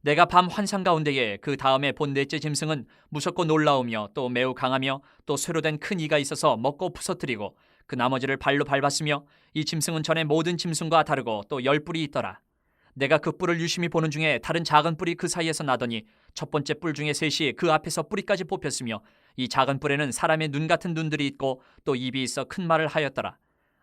S1: 내가 밤 환상 가운데에 그 다음에 본 넷째 짐승은 무섭고 놀라우며 또 매우 강하며 또 쇠로 된 큰 이가 있어서 먹고 부서뜨리고 그 나머지를 발로 밟았으며 이 짐승은 전에 모든 짐승과 다르고 또 10뿔이 있더라. 내가 그 뿔을 유심히 보는 중에 다른 작은 뿔이 그 사이에서 나더니 첫 번째 뿔 중에 셋이 그 앞에서 뿌리까지 뽑혔으며 이 작은 뿔에는 사람의 눈 같은 눈들이 있고 또 입이 있어 큰 말을 하였더라.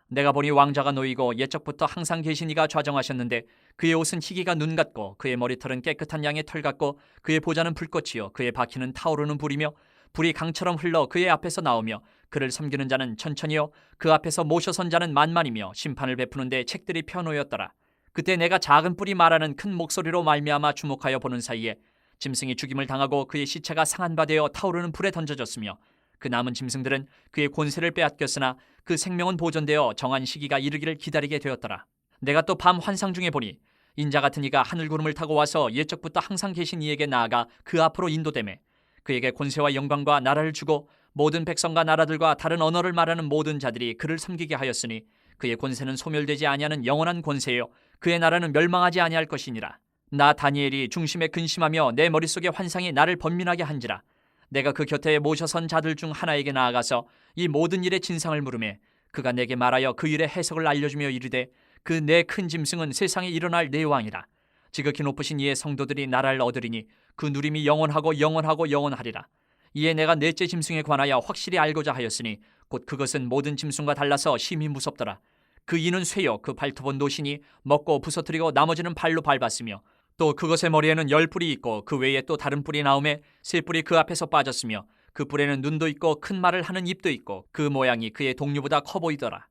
S1: 내가 보니 왕자가 놓이고 옛적부터 항상 계신 이가 좌정하셨는데 그의 옷은 희기가 눈 같고 그의 머리털은 깨끗한 양의 털 같고 그의 보좌는 불꽃이요 그의 바퀴는 타오르는 불이며 불이 강처럼 흘러 그의 앞에서 나오며 그를 섬기는 자는 천천히요 그 앞에서 모셔선 자는 만만이며 심판을 베푸는데 책들이 펴놓였더라. 그때 내가 작은 뿔이 말하는 큰 목소리로 말미암아 주목하여 보는 사이에 짐승이 죽임을 당하고 그의 시체가 상한 바 되어 타오르는 불에 던져졌으며 그 남은 짐승들은 그의 권세를 빼앗겼으나 그 생명은 보존되어 정한 시기가 이르기를 기다리게 되었더라. 내가 또 밤 환상 중에 보니 인자 같은 이가 하늘 구름을 타고 와서 옛적부터 항상 계신 이에게 나아가 그 앞으로 인도되매 그에게 권세와 영광과 나라를 주고 모든 백성과 나라들과 다른 언어를 말하는 모든 자들이 그를 섬기게 하였으니 그의 권세는 소멸되지 아니하는 영원한 권세요 그의 나라는 멸망하지 아니할 것이니라. 나 다니엘이 중심에 근심하며 내 머릿속에 환상이 나를 번민하게 한지라. 내가 그 곁에 모셔선 자들 중 하나에게 나아가서 이 모든 일의 진상을 물으매 그가 내게 말하여 그 일의 해석을 알려주며 이르되 그 내 큰 짐승은 세상에 일어날 내 왕이라. 지극히 높으신 이의 성도들이 나라를 얻으리니 그 누림이 영원하고 영원하고 영원하리라. 이에 내가 넷째 짐승에 관하여 확실히 알고자 하였으니 곧 그것은 모든 짐승과 달라서 심히 무섭더라. 그 이는 쇠요 그 발톱은 노시니 먹고 부서뜨리고 나머지는 발로 밟았으며 또 그것의 머리에는 10뿔이 있고 그 외에 또 다른 뿔이 나오매 세 뿔이 그 앞에서 빠졌으며 그 뿔에는 눈도 있고 큰 말을 하는 입도 있고 그 모양이 그의 동류보다 커 보이더라.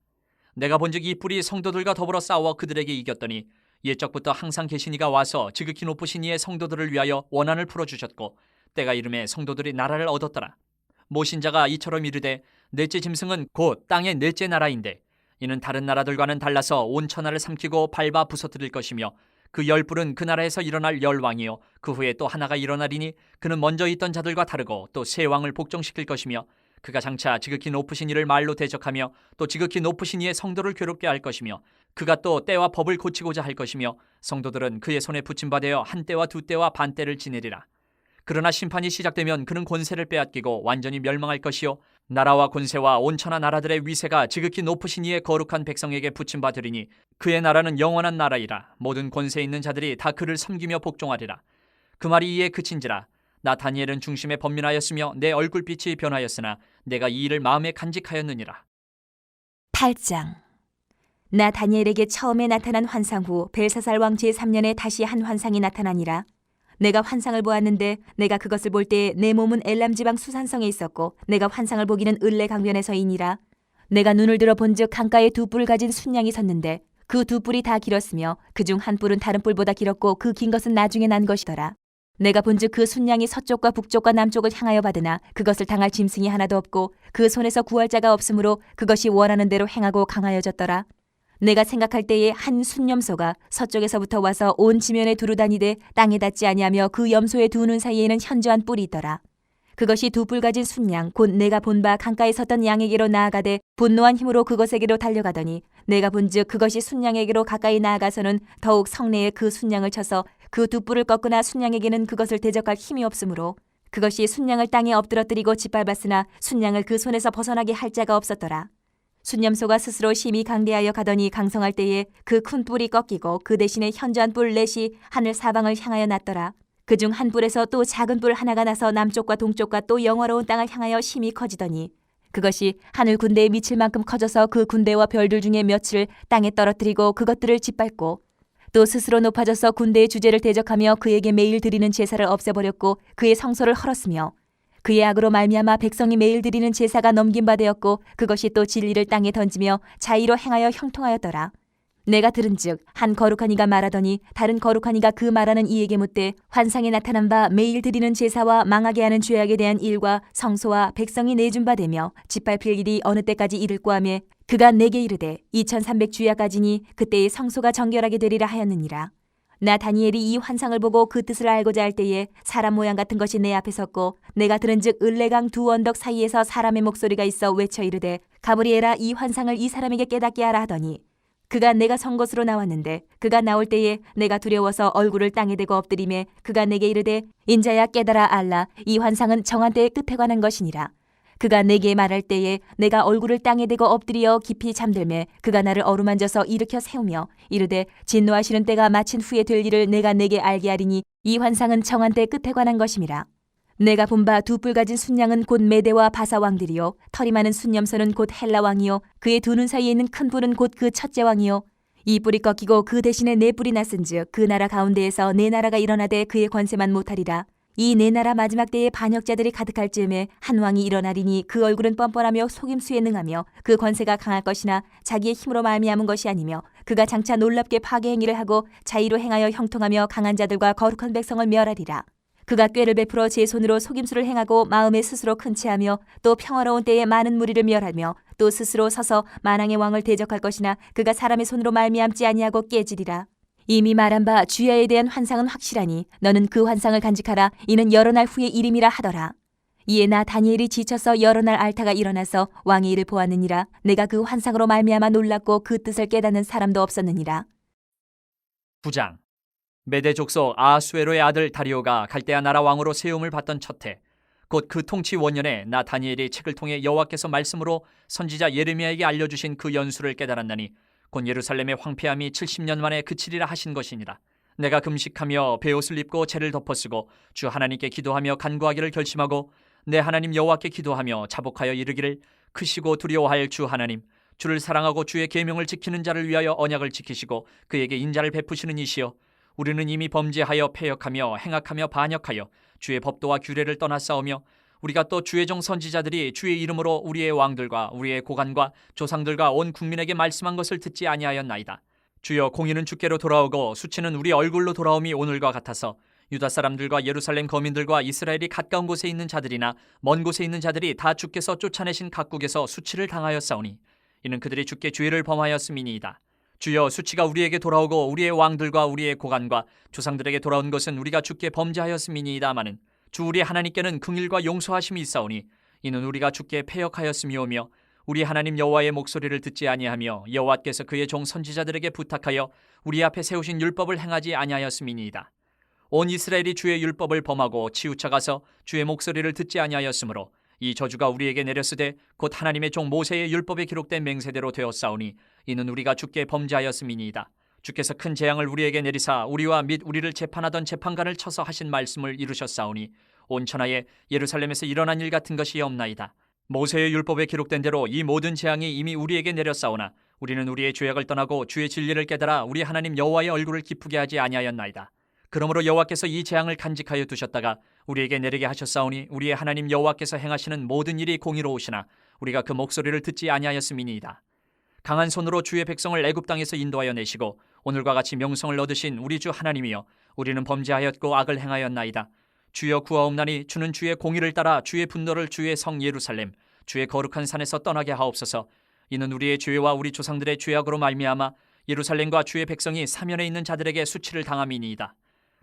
S1: 내가 본즉 이 뿔이 성도들과 더불어 싸워 그들에게 이겼더니 옛적부터 항상 계신 이가 와서 지극히 높으신 이의 성도들을 위하여 원한을 풀어주셨고 때가 이름에 성도들이 나라를 얻었더라. 모신자가 이처럼 이르되 넷째 짐승은 곧 땅의 넷째 나라인데 이는 다른 나라들과는 달라서 온 천하를 삼키고 밟아 부서뜨릴 것이며 그 10뿔은 그 나라에서 일어날 10왕이요 그 후에 또 하나가 일어나리니 그는 먼저 있던 자들과 다르고 또 새 왕을 복종시킬 것이며 그가 장차 지극히 높으신 이를 말로 대적하며 또 지극히 높으신 이의 성도를 괴롭게 할 것이며 그가 또 때와 법을 고치고자 할 것이며 성도들은 그의 손에 붙임받아 한 때와 두 때와 반 때를 지내리라. 그러나 심판이 시작되면 그는 권세를 빼앗기고 완전히 멸망할 것이요 나라와 권세와 온 천하 나라들의 위세가 지극히 높으신 이의 거룩한 백성에게 붙임받으리니 그의 나라는 영원한 나라이라. 모든 권세 있는 자들이 다 그를 섬기며 복종하리라. 그 말이 이에 그친지라. 나 다니엘은 중심에 번민하였으며 내 얼굴빛이 변하였으나 내가 이 일을 마음에 간직하였느니라.
S2: 8장. 나 다니엘에게 처음에 나타난 환상 후 벨사살 왕 제3년에 다시 한 환상이 나타나니라. 내가 환상을 보았는데 내가 그것을 볼 때에 내 몸은 엘람 지방 수산성에 있었고 내가 환상을 보기는 을레 강변에서이니라. 내가 눈을 들어 본즉 강가에 두 뿔을 가진 순양이 섰는데 그 두 뿔이 다 길었으며 그중 한 뿔은 다른 뿔보다 길었고 그 긴 것은 나중에 난 것이더라. 내가 본즉 그 순양이 서쪽과 북쪽과 남쪽을 향하여 받으나 그것을 당할 짐승이 하나도 없고 그 손에서 구할 자가 없으므로 그것이 원하는 대로 행하고 강하여졌더라. 내가 생각할 때에 한 순염소가 서쪽에서부터 와서 온 지면에 두루다니되 땅에 닿지 아니하며 그 염소의 두 눈 사이에는 현저한 뿔이 있더라. 그것이 두 뿔 가진 순양 곧 내가 본 바 강가에 섰던 양에게로 나아가되 분노한 힘으로 그것에게로 달려가더니 내가 본즉 그것이 순양에게로 가까이 나아가서는 더욱 성내에 그 순양을 쳐서 그 두 뿔을 꺾으나 순양에게는 그것을 대적할 힘이 없으므로 그것이 순양을 땅에 엎드러뜨리고 짓밟았으나 순양을 그 손에서 벗어나게 할 자가 없었더라. 순염소가 스스로 심히 강대하여 가더니 강성할 때에 그 큰 뿔이 꺾이고 그 대신에 현저한 뿔 넷이 하늘 사방을 향하여 났더라. 그중 한 뿔에서 또 작은 뿔 하나가 나서 남쪽과 동쪽과 또 영화로운 땅을 향하여 심히 커지더니 그것이 하늘 군대에 미칠 만큼 커져서 그 군대와 별들 중에 며칠을 땅에 떨어뜨리고 그것들을 짓밟고 또 스스로 높아져서 군대의 주제를 대적하며 그에게 매일 드리는 제사를 없애버렸고 그의 성소를 헐었으며 그의 악으로 말미암아 백성이 매일 드리는 제사가 넘긴 바 되었고 그것이 또 진리를 땅에 던지며 자의로 행하여 형통하였더라. 내가 들은즉 한 거룩한 이가 말하더니 다른 거룩한 이가 그 말하는 이에게 묻되 환상에 나타난 바 매일 드리는 제사와 망하게 하는 죄악에 대한 일과 성소와 백성이 내준 바 되며 짓밟힐 일이 어느 때까지 이를꼬 하매 그가 내게 이르되 2300주야까지니 그때의 성소가 정결하게 되리라 하였느니라. 나 다니엘이 이 환상을 보고 그 뜻을 알고자 할 때에 사람 모양 같은 것이 내 앞에 섰고 내가 들은즉 을레강 두 언덕 사이에서 사람의 목소리가 있어 외쳐 이르되 가브리엘아 이 환상을 이 사람에게 깨닫게 하라 하더니 그가 내가 선 곳으로 나왔는데 그가 나올 때에 내가 두려워서 얼굴을 땅에 대고 엎드리매 그가 내게 이르되 인자야 깨달아 알라 이 환상은 정한 때의 끝에 관한 것이니라. 그가 내게 말할 때에 내가 얼굴을 땅에 대고 엎드려 깊이 잠들매 그가 나를 어루만져서 일으켜 세우며 이르되 진노하시는 때가 마친 후에 될 일을 내가 내게 알게 하리니 이 환상은 정한 때 끝에 관한 것임이라. 내가 본 바 두 뿔 가진 순양은 곧 메대와 바사 왕들이요 털이 많은 순염소는 곧 헬라 왕이요 그의 두 눈 사이에 있는 큰 뿔은 곧 그 첫째 왕이요 이 뿔이 꺾이고 그 대신에 네 뿔이 났은즉 그 나라 가운데에서 네 나라가 일어나되 그의 권세만 못하리라. 이 네 나라 마지막 때에 반역자들이 가득할 즈음에 한 왕이 일어나리니 그 얼굴은 뻔뻔하며 속임수에 능하며 그 권세가 강할 것이나 자기의 힘으로 말미암은 것이 아니며 그가 장차 놀랍게 파괴 행위를 하고 자의로 행하여 형통하며 강한 자들과 거룩한 백성을 멸하리라. 그가 꾀를 베풀어 제 손으로 속임수를 행하고 마음에 스스로 큰 채하며 또 평화로운 때에 많은 무리를 멸하며 또 스스로 서서 만왕의 왕을 대적할 것이나 그가 사람의 손으로 말미암지 아니하고 깨지리라. 이미 말한 바 주야에 대한 환상은 확실하니 너는 그 환상을 간직하라. 이는 여러 날 후의 일임이라 하더라. 이에 나 다니엘이 지쳐서 여러 날 앓다가 일어나서 왕의 일을 보았느니라. 내가 그 환상으로 말미암아 놀랐고 그 뜻을 깨닫는 사람도 없었느니라.
S1: 9장. 메대 족속 아하수에로의 아들 다리오가 갈대아 나라 왕으로 세움을 받던 첫해 곧 그 통치 원년에 나 다니엘이 책을 통해 여호와께서 말씀으로 선지자 예레미야에게 알려주신 그 연수를 깨달았나니 곧 예루살렘의 황폐함이 70년 만에 그치리라 하신 것이니라. 내가 금식하며 베옷을 입고 재를 덮어쓰고 주 하나님께 기도하며 간구하기를 결심하고 내 하나님 여호와께 기도하며 자복하여 이르기를 크시고 두려워할 주 하나님 주를 사랑하고 주의 계명을 지키는 자를 위하여 언약을 지키시고 그에게 인자를 베푸시는 이시여 우리는 이미 범죄하여 패역하며 행악하며 반역하여 주의 법도와 규례를 떠나 싸우며 우리가 또 주의 종 선지자들이 주의 이름으로 우리의 왕들과 우리의 고관과 조상들과 온 국민에게 말씀한 것을 듣지 아니하였나이다. 주여 공의는 주께로 돌아오고 수치는 우리 얼굴로 돌아옴이 오늘과 같아서 유다 사람들과 예루살렘 거민들과 이스라엘이 가까운 곳에 있는 자들이나 먼 곳에 있는 자들이 다 주께서 쫓아내신 각국에서 수치를 당하였사오니 이는 그들이 주께 죄를 범하였음이니이다. 주여 수치가 우리에게 돌아오고 우리의 왕들과 우리의 고관과 조상들에게 돌아온 것은 우리가 주께 범죄하였음이니이다마는 주 우리 하나님께는 긍휼과 용서하심이 있사오니 이는 우리가 주께 패역하였음이오며 우리 하나님 여호와의 목소리를 듣지 아니하며 여호와께서 그의 종 선지자들에게 부탁하여 우리 앞에 세우신 율법을 행하지 아니하였음이니이다. 온 이스라엘이 주의 율법을 범하고 치우쳐가서 주의 목소리를 듣지 아니하였으므로 이 저주가 우리에게 내렸으되 곧 하나님의 종 모세의 율법에 기록된 맹세대로 되었사오니 이는 우리가 주께 범죄하였음이니이다. 주께서 큰 재앙을 우리에게 내리사 우리와 및 우리를 재판하던 재판관을 쳐서 하신 말씀을 이루셨사오니 온 천하에 예루살렘에서 일어난 일 같은 것이 없나이다. 모세의 율법에 기록된 대로 이 모든 재앙이 이미 우리에게 내렸사오나 우리는 우리의 죄악을 떠나고 주의 진리를 깨달아 우리 하나님 여호와의 얼굴을 기쁘게 하지 아니하였나이다. 그러므로 여호와께서 이 재앙을 간직하여 두셨다가 우리에게 내리게 하셨사오니 우리의 하나님 여호와께서 행하시는 모든 일이 공의로우시나 우리가 그 목소리를 듣지 아니하였음이니이다. 강한 손으로 주의 백성을 애굽 땅에서 인도하여 내시고 오늘과 같이 명성을 얻으신 우리 주 하나님이여, 우리는 범죄하였고 악을 행하였나이다. 주여 구하옵나니 주는 주의 공의를 따라 주의 분노를 주의 성 예루살렘 주의 거룩한 산에서 떠나게 하옵소서. 이는 우리의 죄와 우리 조상들의 죄악으로 말미암아 예루살렘과 주의 백성이 사면에 있는 자들에게 수치를 당함이니이다.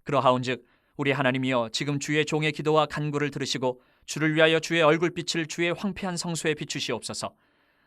S1: 그러하온즉 우리 하나님이여, 지금 주의 종의 기도와 간구를 들으시고 주를 위하여 주의 얼굴빛을 주의 황폐한 성소에 비추시옵소서.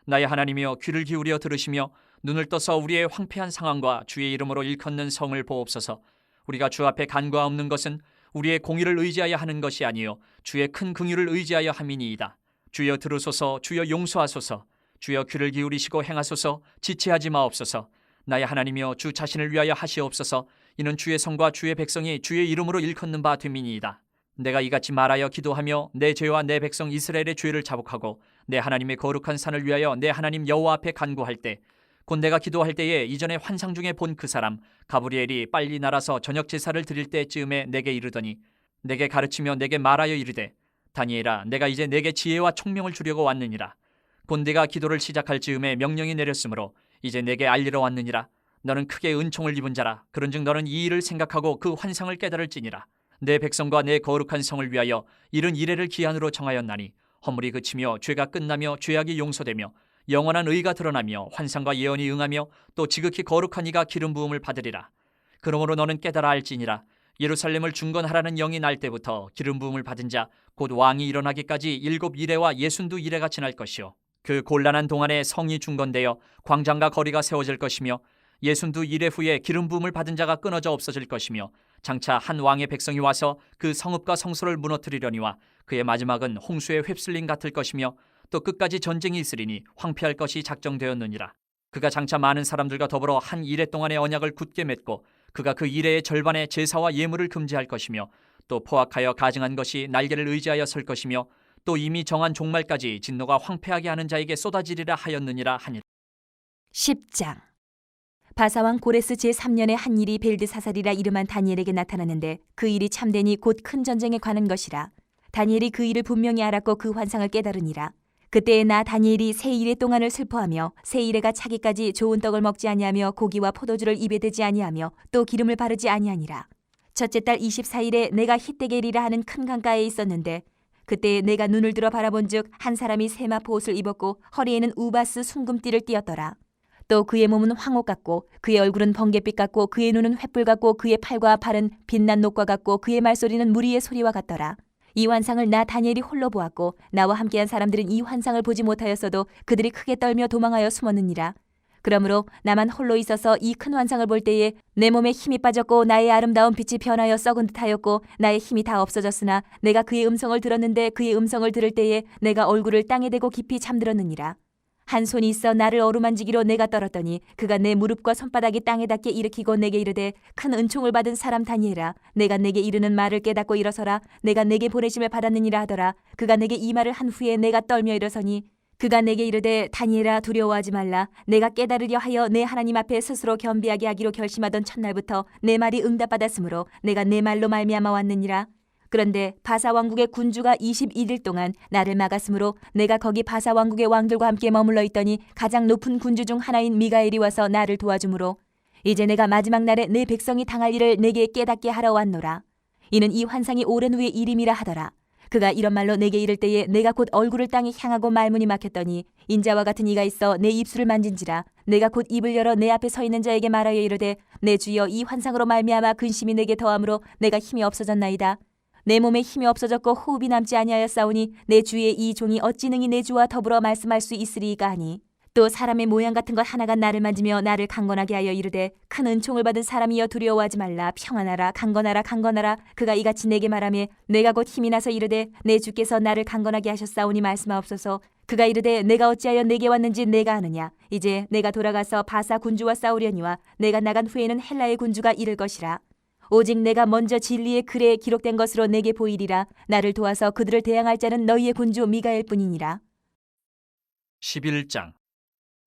S1: 나의 하나님이여, 귀를 기울여 들으시며 눈을 떠서 우리의 황폐한 상황과 주의 이름으로 일컫는 성을 보옵소서. 우리가 주 앞에 간구하옵는 것은 우리의 공의를 의지하여 하는 것이 아니요 주의 큰 긍휼을 의지하여 함이니이다. 주여 들으소서. 주여 용서하소서. 주여 귀를 기울이시고 행하소서. 지체하지 마옵소서. 나의 하나님이여, 주 자신을 위하여 하시옵소서. 이는 주의 성과 주의 백성이 주의 이름으로 일컫는 바 됨이니이다. 내가 이같이 말하여 기도하며 내 죄와 내 백성 이스라엘의 죄를 자복하고 내 하나님의 거룩한 산을 위하여 내 하나님 여호와 앞에 간구할 때, 곧 내가 기도할 때에 이전에 환상 중에 본 그 사람 가브리엘이 빨리 날아서 저녁 제사를 드릴 때쯤에 내게 이르더니, 내게 가르치며 내게 말하여 이르되, 다니엘아, 내가 이제 내게 지혜와 총명을 주려고 왔느니라. 곧 내가 기도를 시작할 즈음에 명령이 내렸으므로 이제 내게 알리러 왔느니라. 너는 크게 은총을 입은 자라. 그런즉 너는 이 일을 생각하고 그 환상을 깨달을지니라. 내 백성과 내 거룩한 성을 위하여 이른 이래를 기한으로 정하였나니 허물이 그치며 죄가 끝나며 죄악이 용서되며 영원한 의가 드러나며 환상과 예언이 응하며 또 지극히 거룩한 이가 기름 부음을 받으리라. 그러므로 너는 깨달아 알지니라. 예루살렘을 중건하라는 영이 날 때부터 기름 부음을 받은 자 곧 왕이 일어나기까지 7 이레와 62 이레가 지날 것이요, 그 곤란한 동안에 성이 중건되어 광장과 거리가 세워질 것이며 62 이레 후에 기름 부음을 받은 자가 끊어져 없어질 것이며 장차 한 왕의 백성이 와서 그 성읍과 성소를 무너뜨리려니와 그의 마지막은 홍수에 휩쓸림 같을 것이며 또 끝까지 전쟁이 있으리니 황폐할 것이 작정되었느니라. 그가 장차 많은 사람들과 더불어 한 이레 동안의 언약을 굳게 맺고 그가 그 이레의 절반의 제사와 예물을 금지할 것이며 또 포악하여 가증한 것이 날개를 의지하여 설 것이며 또 이미 정한 종말까지 진노가 황폐하게 하는 자에게 쏟아지리라 하였느니라 하니라.
S2: 10장. 바사왕 고레스 제3년에 한 일이 벨드사살이라 이름한 다니엘에게 나타났는데 그 일이 참되니 곧 큰 전쟁에 관한 것이라. 다니엘이 그 일을 분명히 알았고 그 환상을 깨달으니라. 그때에 나 다니엘이 세 일의 동안을 슬퍼하며 세 일에가 차기까지 좋은 떡을 먹지 아니하며 고기와 포도주를 입에 대지 아니하며 또 기름을 바르지 아니하니라. 첫째 달 24일에 내가 히데겔이라 하는 큰 강가에 있었는데 그때 내가 눈을 들어 바라본즉 한 사람이 세마포 옷을 입었고 허리에는 우바스 순금띠를 띠었더라. 또 그의 몸은 황옥 같고 그의 얼굴은 번갯빛 같고 그의 눈은 횃불 같고 그의 팔과 발은 빛난 녹과 같고 그의 말소리는 무리의 소리와 같더라. 이 환상을 나 다니엘이 홀로 보았고 나와 함께한 사람들은 이 환상을 보지 못하였어도 그들이 크게 떨며 도망하여 숨었느니라. 그러므로 나만 홀로 있어서 이 큰 환상을 볼 때에 내 몸에 힘이 빠졌고 나의 아름다운 빛이 변하여 썩은 듯하였고 나의 힘이 다 없어졌으나 내가 그의 음성을 들었는데 그의 음성을 들을 때에 내가 얼굴을 땅에 대고 깊이 잠들었느니라. 한 손이 있어 나를 어루만지기로 내가 떨었더니 그가 내 무릎과 손바닥이 땅에 닿게 일으키고 내게 이르되, 큰 은총을 받은 사람 다니엘아, 내가 내게 이르는 말을 깨닫고 일어서라. 내가 내게 보내심을 받았느니라 하더라. 그가 내게 이 말을 한 후에 내가 떨며 일어서니 그가 내게 이르되, 다니엘아, 두려워하지 말라. 내가 깨달으려 하여 내 하나님 앞에 스스로 겸비하게 하기로 결심하던 첫날부터 내 말이 응답받았으므로 내가 내 말로 말미암아 왔느니라. 그런데 바사 왕국의 군주가 21일 동안 나를 막았으므로 내가 거기 바사 왕국의 왕들과 함께 머물러 있더니 가장 높은 군주 중 하나인 미가엘이 와서 나를 도와주므로 이제 내가 마지막 날에 내 백성이 당할 일을 내게 깨닫게 하러 왔노라. 이는 이 환상이 오랜 후의 일임이라 하더라. 그가 이런 말로 내게 이를 때에 내가 곧 얼굴을 땅에 향하고 말문이 막혔더니 인자와 같은 이가 있어 내 입술을 만진지라. 내가 곧 입을 열어 내 앞에 서 있는 자에게 말하여 이르되, 내 주여, 이 환상으로 말미암아 근심이 내게 더함으로 내가 힘이 없어졌나이다. 내 몸에 힘이 없어졌고 호흡이 남지 아니하였사오니 내 주의 이 종이 어찌 능히 내 주와 더불어 말씀할 수 있으리이까 하니, 또 사람의 모양 같은 것 하나가 나를 만지며 나를 강건하게 하여 이르되, 큰 은총을 받은 사람이여 두려워하지 말라. 평안하라. 강건하라. 강건하라. 그가 이같이 내게 말하며 내가 곧 힘이 나서 이르되, 내 주께서 나를 강건하게 하셨사오니 말씀하옵소서. 그가 이르되, 내가 어찌하여 내게 왔는지 내가 아느냐. 이제 내가 돌아가서 바사 군주와 싸우려니와 내가 나간 후에는 헬라의 군주가 이를 것이라. 오직 내가 먼저 진리의 글에 기록된 것으로 내게 보이리라. 나를 도와서 그들을 대항할 자는 너희의 군주 미가엘 뿐이니라.
S1: 11장.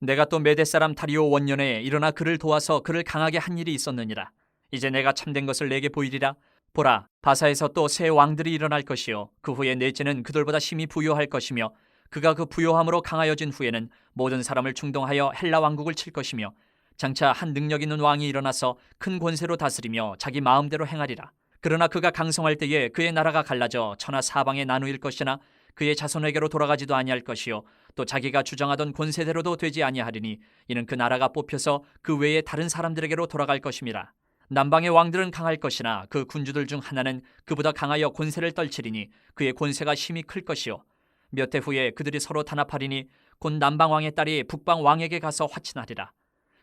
S1: 내가 또 메대 사람 다리오 원년에 일어나 그를 도와서 그를 강하게 한 일이 있었느니라. 이제 내가 참된 것을 내게 보이리라. 보라, 바사에서 또 새 왕들이 일어날 것이요 그 후에 넷째는 그들보다 심히 부요할 것이며 그가 그 부요함으로 강하여진 후에는 모든 사람을 충동하여 헬라 왕국을 칠 것이며 장차 한 능력 있는 왕이 일어나서 큰 권세로 다스리며 자기 마음대로 행하리라. 그러나 그가 강성할 때에 그의 나라가 갈라져 천하 사방에 나누일 것이나 그의 자손에게로 돌아가지도 아니할 것이요 또 자기가 주장하던 권세대로도 되지 아니하리니 이는 그 나라가 뽑혀서 그 외에 다른 사람들에게로 돌아갈 것임이라. 남방의 왕들은 강할 것이나 그 군주들 중 하나는 그보다 강하여 권세를 떨치리니 그의 권세가 심히 클 것이요 몇 해 후에 그들이 서로 단합하리니 곧 남방 왕의 딸이 북방 왕에게 가서 화친하리라.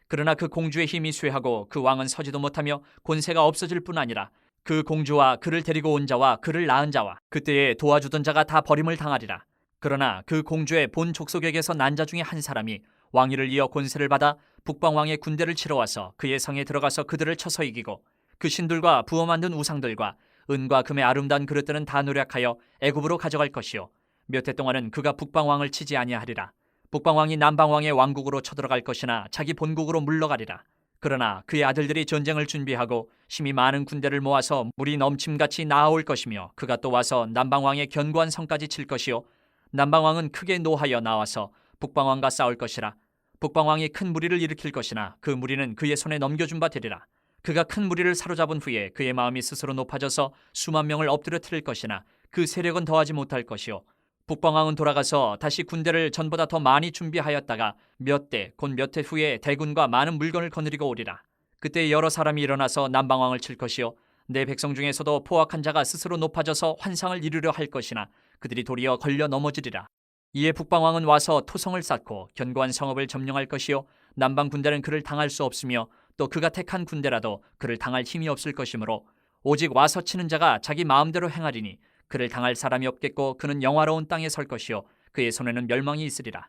S1: 그러나 그 공주의 힘이 쇠하고 그 왕은 서지도 못하며 권세가 없어질 뿐 아니라 그 공주와 그를 데리고 온 자와 그를 낳은 자와 그때에 도와주던 자가 다 버림을 당하리라. 그러나 그 공주의 본 족속에게서 난 자 중에 한 사람이 왕위를 이어 권세를 받아 북방 왕의 군대를 치러 와서 그의 성에 들어가서 그들을 쳐서 이기고 그 신들과 부어 만든 우상들과 은과 금의 아름다운 그릇들은 다 노략하여 애굽으로 가져갈 것이요 몇 해 동안은 그가 북방 왕을 치지 아니하리라. 북방 왕이 남방 왕의 왕국으로 쳐들어갈 것이나 자기 본국으로 물러가리라. 그러나 그의 아들들이 전쟁을 준비하고 심히 많은 군대를 모아서 물이 넘침같이 나아올 것이며 그가 또 와서 남방 왕의 견고한 성까지 칠 것이요 남방 왕은 크게 노하여 나와서 북방 왕과 싸울 것이라. 북방 왕이 큰 무리를 일으킬 것이나 그 무리는 그의 손에 넘겨준 바 되리라. 그가 큰 무리를 사로잡은 후에 그의 마음이 스스로 높아져서 수만 명을 엎드려뜨릴 것이나 그 세력은 더하지 못할 것이요 북방 왕은 돌아가서 다시 군대를 전보다 더 많이 준비하였다가 몇 대 곧 몇 해 후에 대군과 많은 물건을 거느리고 오리라. 그때 여러 사람이 일어나서 남방 왕을 칠 것이요 내 백성 중에서도 포악한 자가 스스로 높아져서 환상을 이루려 할 것이나 그들이 도리어 걸려 넘어지리라. 이에 북방 왕은 와서 토성을 쌓고 견고한 성읍을 점령할 것이요 남방 군대는 그를 당할 수 없으며 또 그가 택한 군대라도 그를 당할 힘이 없을 것이므로 오직 와서 치는 자가 자기 마음대로 행하리니 그를 당할 사람이 없겠고 그는 영화로운 땅에 설 것이요 그의 손에는 멸망이 있으리라.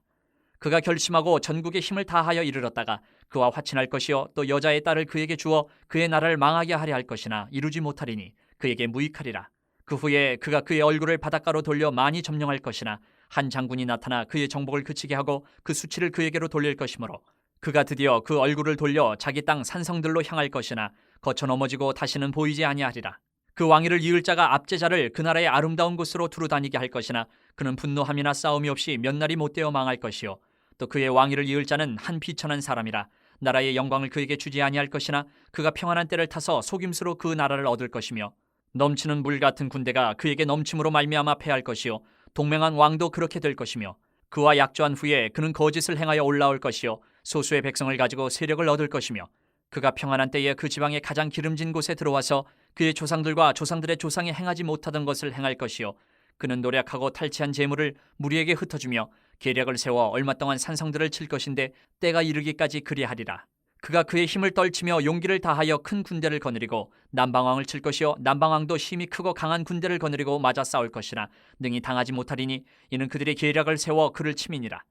S1: 그가 결심하고 전국의 힘을 다하여 이르렀다가 그와 화친할 것이요 또 여자의 딸을 그에게 주어 그의 나라를 망하게 하려 할 것이나 이루지 못하리니 그에게 무익하리라. 그 후에 그가 그의 얼굴을 바닷가로 돌려 많이 점령할 것이나 한 장군이 나타나 그의 정복을 그치게 하고 그 수치를 그에게로 돌릴 것이므로 그가 드디어 그 얼굴을 돌려 자기 땅 산성들로 향할 것이나 거쳐 넘어지고 다시는 보이지 아니하리라. 그 왕위를 이을 자가 압제자를 그 나라의 아름다운 곳으로 두루 다니게 할 것이나 그는 분노함이나 싸움이 없이 몇 날이 못되어 망할 것이요 또 그의 왕위를 이을 자는 한 비천한 사람이라. 나라의 영광을 그에게 주지 아니할 것이나 그가 평안한 때를 타서 속임수로 그 나라를 얻을 것이며 넘치는 물 같은 군대가 그에게 넘침으로 말미암아 패할 것이요 동맹한 왕도 그렇게 될 것이며 그와 약조한 후에 그는 거짓을 행하여 올라올 것이요 소수의 백성을 가지고 세력을 얻을 것이며 그가 평안한 때에 그 지방의 가장 기름진 곳에 들어와서 그의 조상들과 조상들의 조상이 행하지 못하던 것을 행할 것이요 그는 노력하고 탈취한 재물을 무리에게 흩어주며 계략을 세워 얼마 동안 산성들을 칠 것인데 때가 이르기까지 그리하리라. 그가 그의 힘을 떨치며 용기를 다하여 큰 군대를 거느리고 남방왕을 칠 것이요 남방왕도 힘이 크고 강한 군대를 거느리고 맞아 싸울 것이나 능히 당하지 못하리니 이는 그들의 계략을 세워 그를 치민이라.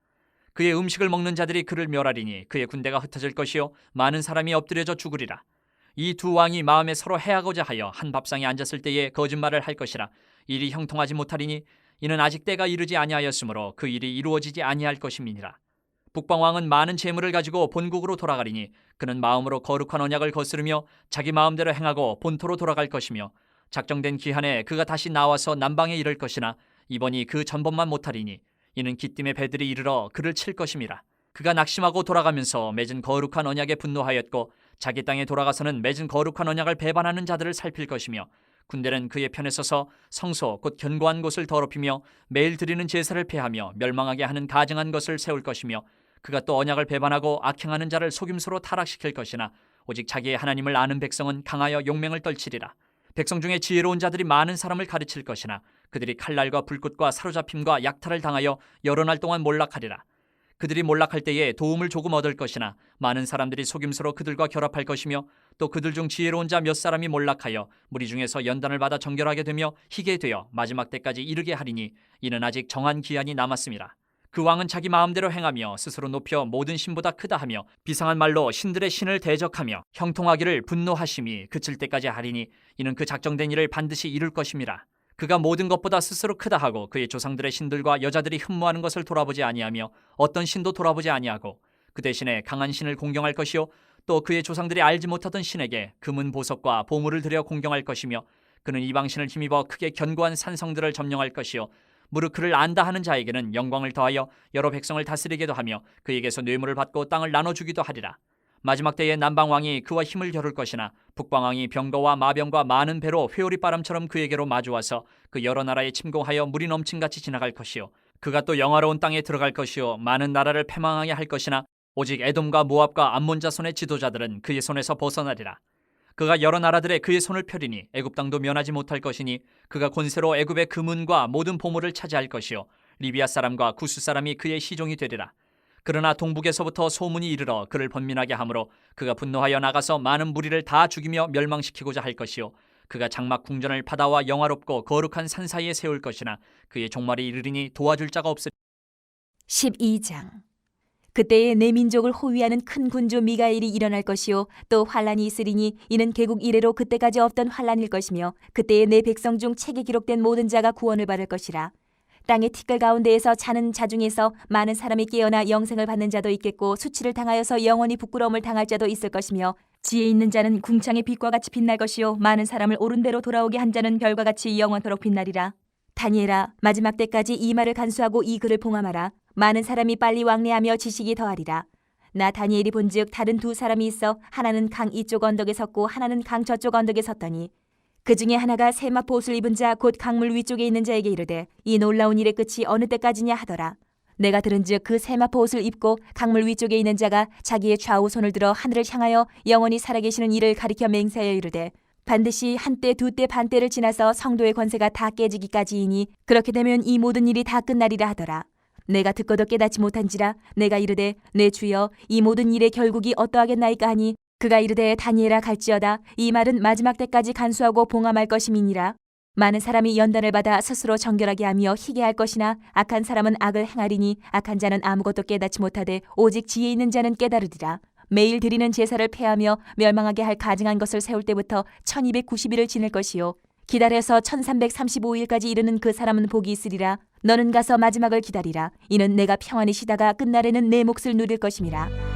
S1: 그의 음식을 먹는 자들이 그를 멸하리니 그의 군대가 흩어질 것이요 많은 사람이 엎드려져 죽으리라. 이 두 왕이 마음에 서로 해하고자 하여 한 밥상에 앉았을 때에 거짓말을 할 것이라. 일이 형통하지 못하리니 이는 아직 때가 이르지 아니하였으므로 그 일이 이루어지지 아니할 것임이니라. 북방왕은 많은 재물을 가지고 본국으로 돌아가리니 그는 마음으로 거룩한 언약을 거스르며 자기 마음대로 행하고 본토로 돌아갈 것이며 작정된 기한에 그가 다시 나와서 남방에 이를 것이나 이번이 그 전번만 못하리니 이는 기띔의 배들이 이르러 그를 칠 것임이라. 그가 낙심하고 돌아가면서 맺은 거룩한 언약에 분노하였고 자기 땅에 돌아가서는 맺은 거룩한 언약을 배반하는 자들을 살필 것이며 군대는 그의 편에 서서 성소 곧 견고한 곳을 더럽히며 매일 드리는 제사를 폐하며 멸망하게 하는 가증한 것을 세울 것이며 그가 또 언약을 배반하고 악행하는 자를 속임수로 타락시킬 것이나 오직 자기의 하나님을 아는 백성은 강하여 용맹을 떨치리라. 백성 중에 지혜로운 자들이 많은 사람을 가르칠 것이나 그들이 칼날과 불꽃과 사로잡힘과 약탈을 당하여 여러 날 동안 몰락하리라. 그들이 몰락할 때에 도움을 조금 얻을 것이나 많은 사람들이 속임수로 그들과 결합할 것이며 또 그들 중 지혜로운 자 몇 사람이 몰락하여 무리 중에서 연단을 받아 정결하게 되며 희게 되어 마지막 때까지 이르게 하리니 이는 아직 정한 기한이 남았음이라. 그 왕은 자기 마음대로 행하며 스스로 높여 모든 신보다 크다 하며 비상한 말로 신들의 신을 대적하며 형통하기를 분노하심이 그칠 때까지 하리니 이는 그 작정된 일을 반드시 이룰 것임이라. 그가 모든 것보다 스스로 크다 하고 그의 조상들의 신들과 여자들이 흠모하는 것을 돌아보지 아니하며 어떤 신도 돌아보지 아니하고 그 대신에 강한 신을 공경할 것이요 또 그의 조상들이 알지 못하던 신에게 금은 보석과 보물을 들여 공경할 것이며 그는 이방신을 힘입어 크게 견고한 산성들을 점령할 것이요 무릇 그를 안다 하는 자에게는 영광을 더하여 여러 백성을 다스리게도 하며 그에게서 뇌물을 받고 땅을 나눠주기도 하리라. 마지막 때에 남방왕이 그와 힘을 겨룰 것이나 북방왕이 병거와 마병과 많은 배로 회오리 바람처럼 그에게로 마주와서 그 여러 나라에 침공하여 물이 넘친같이 지나갈 것이요 그가 또 영화로운 땅에 들어갈 것이요 많은 나라를 패망하게 할 것이나 오직 에돔과 모압과 암몬 자손의 지도자들은 그의 손에서 벗어나리라. 그가 여러 나라들의 그의 손을 펴리니 애굽 땅도 면하지 못할 것이니 그가 권세로 애굽의 금은과 모든 보물을 차지할 것이요 리비아 사람과 구스 사람이 그의 시종이 되리라. 그러나 동북에서부터 소문이 이르러 그를 번민하게 하므로 그가 분노하여 나가서 많은 무리를 다 죽이며 멸망시키고자 할 것이요 그가 장막 궁전을 바다와 영화롭고 거룩한 산 사이에 세울 것이나 그의 종말이 이르리니 도와줄 자가 없으리.
S2: 12장. 그때에 내 민족을 호위하는 큰 군주 미가엘이 일어날 것이요 또 환란이 있으리니 이는 개국 이래로 그때까지 없던 환란일 것이며 그때에 내 백성 중 책에 기록된 모든 자가 구원을 받을 것이라. 땅의 티끌 가운데에서 자는 자 중에서 많은 사람이 깨어나 영생을 받는 자도 있겠고 수치를 당하여서 영원히 부끄러움을 당할 자도 있을 것이며 지혜 있는 자는 궁창의 빛과 같이 빛날 것이요 많은 사람을 옳은 대로 돌아오게 한 자는 별과 같이 영원토록 빛나리라. 다니엘아, 마지막 때까지 이 말을 간수하고 이 글을 봉함하라. 많은 사람이 빨리 왕래하며 지식이 더하리라. 나 다니엘이 본즉 다른 두 사람이 있어 하나는 강 이쪽 언덕에 섰고 하나는 강 저쪽 언덕에 섰더니 그 중에 하나가 세마포 옷을 입은 자 곧 강물 위쪽에 있는 자에게 이르되 이 놀라운 일의 끝이 어느 때까지냐 하더라. 내가 들은즉 그 세마포 옷을 입고 강물 위쪽에 있는 자가 자기의 좌우 손을 들어 하늘을 향하여 영원히 살아계시는 이를 가리켜 맹세하여 이르되 반드시 한때 두때 반때를 지나서 성도의 권세가 다 깨지기까지이니 그렇게 되면 이 모든 일이 다 끝나리라 하더라. 내가 듣고도 깨닫지 못한지라 내가 이르되 내 주여 이 모든 일의 결국이 어떠하겠나이까 하니 그가 이르되 다니엘아 갈지어다 이 말은 마지막 때까지 간수하고 봉함할 것임이니라. 많은 사람이 연단을 받아 스스로 정결하게 하며 희게 할 것이나 악한 사람은 악을 행하리니 악한 자는 아무것도 깨닫지 못하되 오직 지혜 있는 자는 깨달으리라. 매일 드리는 제사를 폐하며 멸망하게 할 가증한 것을 세울 때부터 1290일을 지낼 것이요 기다려서 1335일까지 이르는 그 사람은 복이 있으리라. 너는 가서 마지막을 기다리라. 이는 내가 평안히 쉬다가 끝날에는 내 몫을 누릴 것임이라.